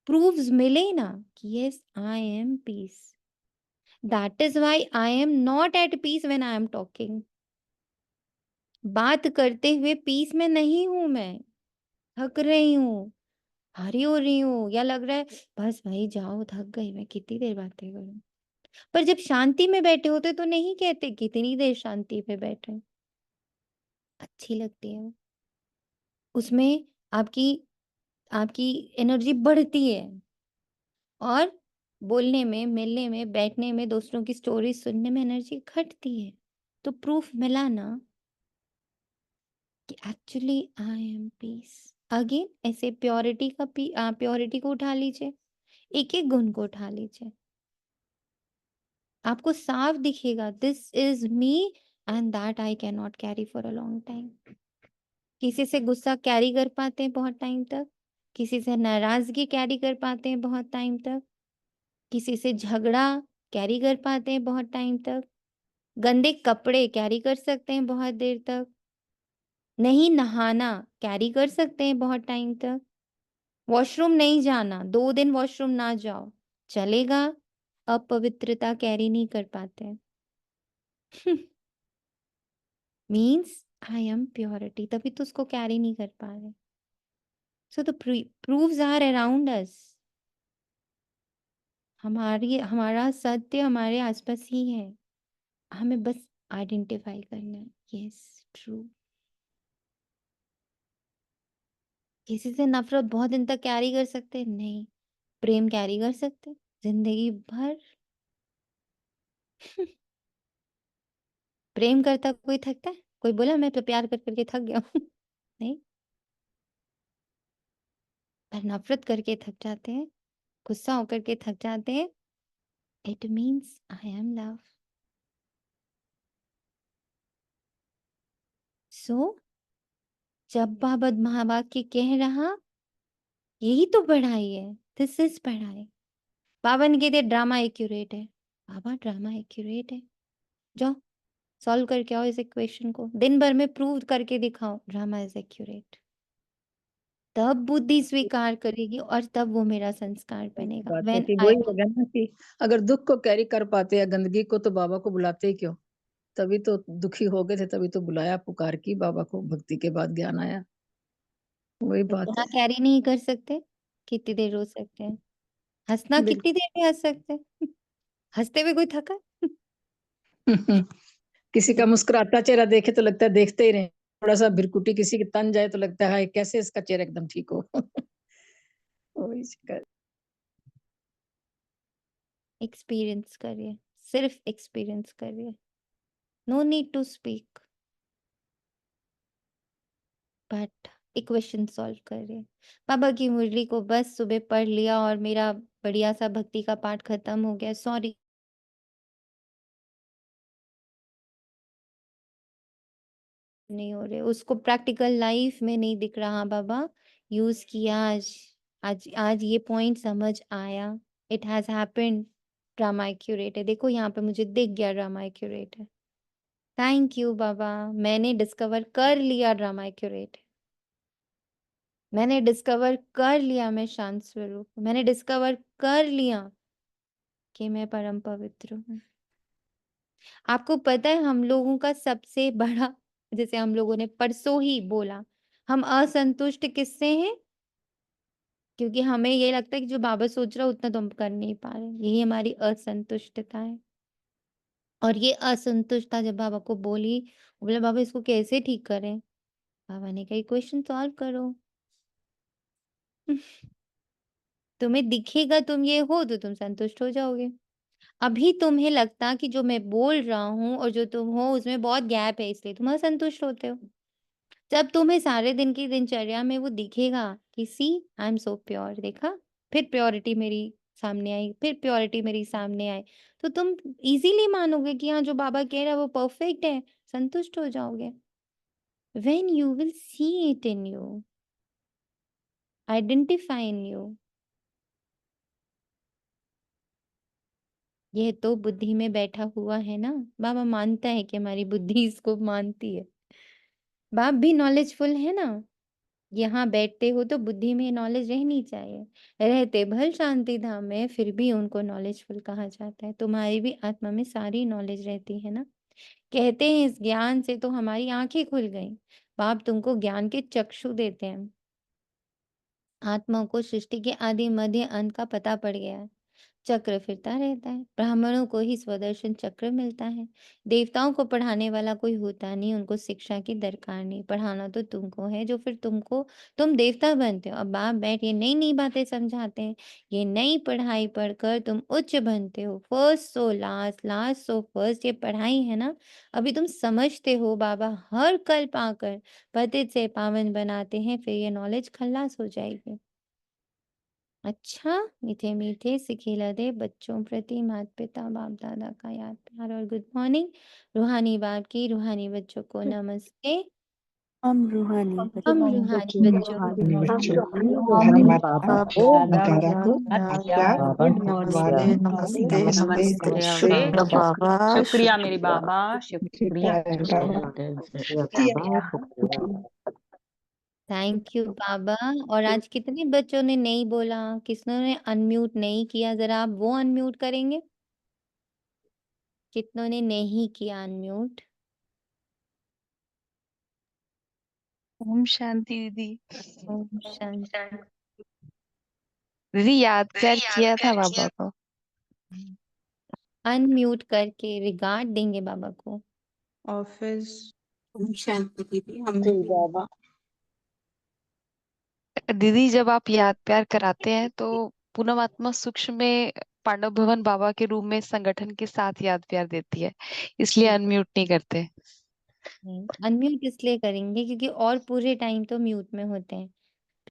प्रूव्स मिले ना कि yes I am peace. That is why I am not at peace when I am talking. बात करते हुए पीस में नहीं हूं मैं, थक रही हूँ, भारी हो रही हूँ, या लग रहा है बस भाई जाओ, थक गई मैं, कितनी देर बातें करूं। पर जब शांति में बैठे होते तो नहीं कहते कितनी देर शांति में बैठे, अच्छी लगती है वो। उसमें आपकी आपकी एनर्जी बढ़ती है, और बोलने में, मिलने में, बैठने में, दूसरों की स्टोरी सुनने में एनर्जी घटती है। तो प्रूफ मिला ना कि actually I am peace. Again ऐसे प्योरिटी को उठा लीजिए, एक एक गुण को उठा लीजिए, आपको साफ दिखेगा this is me and that I can not carry for a long time. किसी से गुस्सा कैरी कर पाते हैं बहुत टाइम तक, किसी से नाराजगी कैरी कर पाते हैं बहुत टाइम तक, किसी से झगड़ा कैरी कर पाते हैं बहुत टाइम तक, गंदे कपड़े कैरी कर सकते हैं बहुत देर तक, नहीं नहाना कैरी कर सकते हैं बहुत टाइम तक, वॉशरूम नहीं जाना, 2 दिन वॉशरूम ना जाओ चलेगा, अपवित्रता कैरी नहीं कर पाते हैं। मीन्स आई एम प्योरिटी, तभी तो उसको कैरी नहीं कर पा रहे। So the proves are around us. हमारा सत्य हमारे आसपास ही है, हमें बस आइडेंटिफाई करना है। Yes, true. किसी से नफरत बहुत दिन तक कैरी कर सकते नहीं, प्रेम कैरी कर सकते जिंदगी भर। प्रेम करता कोई थकता है? कोई बोला मैं तो प्यार कर करके थक गया हूँ? नहीं। पर नफरत करके थक जाते हैं, गुस्सा होकर के थक जाते हैं, it means I am love. So जब बाबा महावाक्य कह रहा, यही तो पढ़ाई है, दिस इज पढ़ाई। बाबा ने कहते ड्रामा एक्यूरेट है, बाबा ड्रामा एक्यूरेट है, जाओ सॉल्व करके आओ इस इक्वेशन को, दिन भर में प्रूव करके दिखाओ ड्रामा इज एक्यूरेट। तब बुद्धि स्वीकार करेगी और तब वो मेरा संस्कार बनेगा।
बात है
व्हेन
कि
आई
वही हो गया ना कि अगर दुख को कैरी कर पाते हैं गंदगी को, तो बाबा को बुलाते ही क्यों? तभी तो दुखी हो गए थे, तभी तो बुलाया, पुकार की बाबा को, भक्ति के बाद ज्ञान आया। वही बात
इतना
है।
कैरी नहीं कर सकते, कितनी देर रो सकते हैं, हंसना कितनी देर में हंस सकते हैं? हंसते हुए कोई थका है?
बिल्कुल। किसी का मुस्कुराता चेहरा देखे तो लगता है देखते ही रहे। थोड़ा सा भिरकुटी किसी की तन जाए तो लगता है हाय कैसे इसका चेहरा एकदम ठीक हो। वही चक्कर।
एक्सपीरियंस करिए, सिर्फ एक्सपीरियंस करिए, no need to speak, but equation solve करिए। बाबा की मुरली को बस सुबह पढ़ लिया और मेरा बढ़िया सा भक्ति का पाठ खत्म हो गया, सॉरी नहीं हो रहे, उसको प्रैक्टिकल लाइफ में नहीं दिख रहा। बाबा यूज किया, आज आज आज ये पॉइंट समझ आया, it has happened, drama accurate है, देखो यहाँ पे मुझे दिख गया ड्रामा एक्यूरेट है। थैंक यू बाबा, मैंने डिस्कवर कर लिया ड्रामा एक्यूरेट है, मैंने डिस्कवर कर लिया मैं शांत स्वरूप, मैंने डिस्कवर कर लिया कि मैं परम पवित्र हूँ। आपको पता है हम लोगों का सबसे बड़ा, जैसे हम लोगों ने परसों ही बोला, हम असंतुष्ट किससे हैं? क्योंकि हमें ये लगता है कि जो बाबा सोच रहा है उतना तो हम कर नहीं पा रहे, यही हमारी असंतुष्टता है। और ये असंतुष्ट था जब बाबा को बोली, वो बोला बाबा इसको कैसे ठीक करें? बाबा ने कहा इक्वेशन सॉल्व करो। तुम्हें दिखेगा तुम ये हो तो तुम संतुष्ट हो जाओगे। अभी तुम्हें लगता कि जो मैं बोल रहा हूँ और जो तुम हो उसमें बहुत गैप है इसलिए तुम असंतुष्ट होते हो। जब तुम्हें सारे दिन की दिनचर्या में वो दिखेगा कि सी आई एम सो प्योर, देखा? फिर प्योरिटी मेरी सामने आई, फिर प्योरिटी मेरी सामने आई, तो तुम इज़िली मानोगे कि हाँ, जो बाबा कह रहा है वो परफेक्ट है, संतुष्ट हो जाओगे। When you will see it in you, identify in you, ये तो बुद्धि में बैठा हुआ है ना, बाबा मानता है कि हमारी बुद्धि इसको मानती है। बाप भी नॉलेजफुल है ना, यहाँ बैठते हो तो बुद्धि में नॉलेज रहनी चाहिए। रहते भल शांति धाम में फिर भी उनको नॉलेजफुल कहा जाता है। तुम्हारी भी आत्मा में सारी नॉलेज रहती है ना। कहते हैं इस ज्ञान से तो हमारी आंखें खुल गई। बाप तुमको ज्ञान के चक्षु देते हैं। आत्मा को सृष्टि के आदि मध्य अंत का पता पड़ गया है। चक्र फिरता रहता है। ब्राह्मणों को ही स्वदर्शन चक्र मिलता है। देवताओं को पढ़ाने वाला कोई होता नहीं, उनको शिक्षा की दरकार नहीं। पढ़ाना तो तुमको है, जो फिर तुम देवता बनते हो। अब बाप बैठ ये नई-नई बातें समझाते हैं। ये नई पढ़ाई पढ़कर तुम उच्च बनते हो। First so last, last so first, ये पढ़ाई है ना। अभी तुम समझते हो बाबा हर कल्प आकर पतित से पावन बनाते हैं, फिर ये नॉलेज खल्लास हो जाएगी। अच्छा, मीठे-मीठे सिखिला दे बच्चों प्रति माता-पिता, बाप-दादा का याद प्यार और गुड मॉर्निंग। रूहानी बाप की रूहानी बच्चों को नमस्ते।
हम रूहानी
हम
बच्चों
रूहानी
को
बच्चों को
रूहानी बच्चों को
हम
बाबा
बाबा
को
दादा
को
को
याद प्यार
प्यार
गुड
नमस्ते
मॉर्निंग
नमस्ते
नमस्ते
नमस्ते
नमस्ते
शुक्र बाबा
शुक्रिया मेरे
शुक्र
बाबा, शुक्रिया।
बाबा शुक्रिया।
थैंक यू बाबा। और आज कितने बच्चों ने नहीं बोला? किसनों ने अनम्यूट नहीं किया? ज़रा आप वो अनम्यूट करेंगे? कितनों ने नहीं किया अनम्यूट?
ओम शांति दीदी।
ओम शांति।
दीदी याद प्यार किया था बाबा को।
अनम्यूट करके रिगार्ड देंगे बाबा को।
ऑफिस
ओम शांति दीदी, हम
जी बाबा।
दीदी जब आप याद प्यार कराते हैं तो पूनम आत्मा सूक्ष्म में पांडव भवन बाबा के रूम में संगठन के साथ याद प्यार देती है, इसलिए अनम्यूट नहीं करते।
अनम्यूट इसलिए करेंगे क्योंकि और पूरे टाइम तो म्यूट में होते हैं।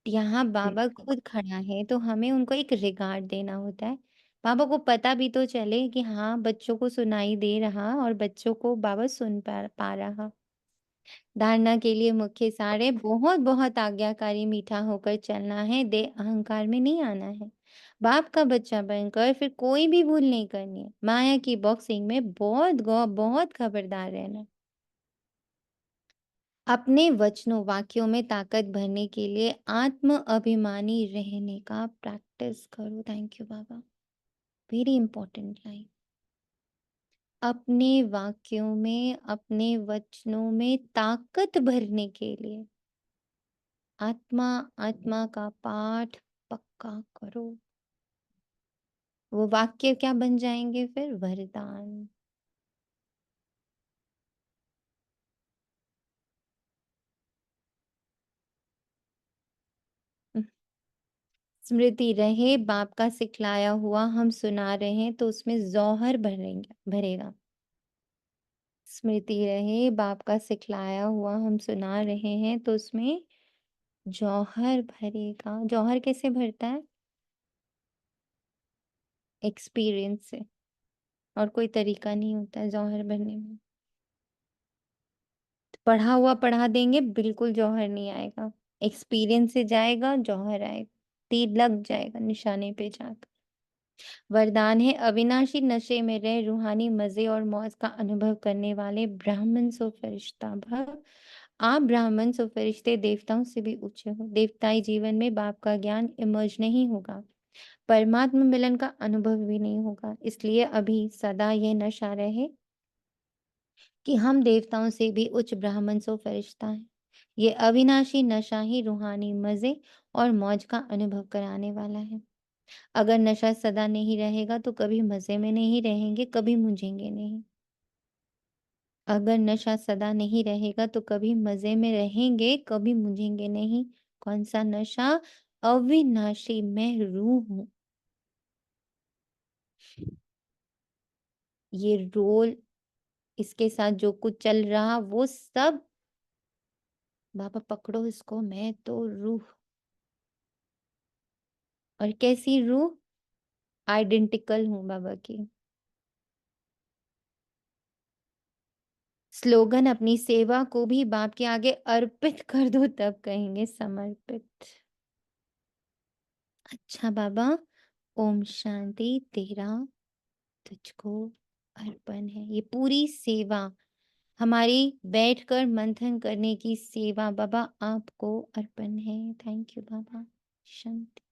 यहाँ बाबा खुद खड़ा है तो हमें उनको एक रिगार्ड देना होता है। बाबा को पता भी तो चले कि हाँ, बच्चों को सुनाई दे रहा और बच्चों को बाबा सुन पा रहा। धारणा के लिए मुख्य सार है बहुत बहुत आज्ञाकारी मीठा होकर चलना है, दे अहंकार में नहीं आना है। बाप का बच्चा बनकर फिर कोई भी भूल नहीं करनी है। माया की बॉक्सिंग में बहुत खबरदार रहना। अपने वचनों वाक्यों में ताकत भरने के लिए आत्म अभिमानी रहने का प्रैक्टिस करो। Thank you Baba, very important line. अपने वाक्यों में, अपने वचनों में ताकत भरने के लिए आत्मा का पाठ पक्का करो। वो वाक्य क्या बन जाएंगे फिर? वरदान। स्मृति रहे बाप का सिखलाया हुआ हम सुना रहे हैं तो उसमें जौहर भरेगा। स्मृति रहे बाप का सिखलाया हुआ हम सुना रहे हैं तो उसमें जौहर भरेगा। जौहर कैसे भरता है? एक्सपीरियंस से, और कोई तरीका नहीं होता है जौहर भरने में। पढ़ा हुआ पढ़ा देंगे बिल्कुल जौहर नहीं आएगा। एक्सपीरियंस से जाएगा जौहर आएगा, तीर लग जाएगा निशाने पे जाकर। वरदान है अविनाशी नशे में रह रूहानी मजे और मौज का अनुभव करने वाले ब्राह्मण सो फरिश्ता भव। आप ब्राह्मण सो फरिश्ते देवताओं से भी ऊंचे हो। देवताई जीवन में बाप का ज्ञान इमर्ज नहीं होगा, परमात्मा मिलन का अनुभव भी नहीं होगा। इसलिए अभी सदा यह नशा रहे कि हम देवताओं से भी उच्च ब्राह्मण सो फरिश्ता हैं। ये अविनाशी नशा ही रूहानी मजे और मौज का अनुभव कराने वाला है। अगर नशा सदा नहीं रहेगा तो कभी मजे में नहीं रहेंगे, कभी मुझेंगे नहीं। अगर नशा सदा नहीं रहेगा तो कभी मजे में रहेंगे, कभी मुझेंगे नहीं। कौन सा नशा? अविनाशी मैं रूह हूं। ये रोल, इसके साथ जो कुछ चल रहा वो सब, बाबा पकड़ो इसको, मैं तो रूह। और कैसी रूह? आइडेंटिकल हूं बाबा की। स्लोगन अपनी सेवा को भी बाप के आगे अर्पित कर दो, तब कहेंगे समर्पित। अच्छा बाबा, ओम शांति। तेरा तुझको अर्पण है। ये पूरी सेवा हमारी बैठकर मंथन करने की सेवा बाबा आपको अर्पण है। Thank you Baba. शांति।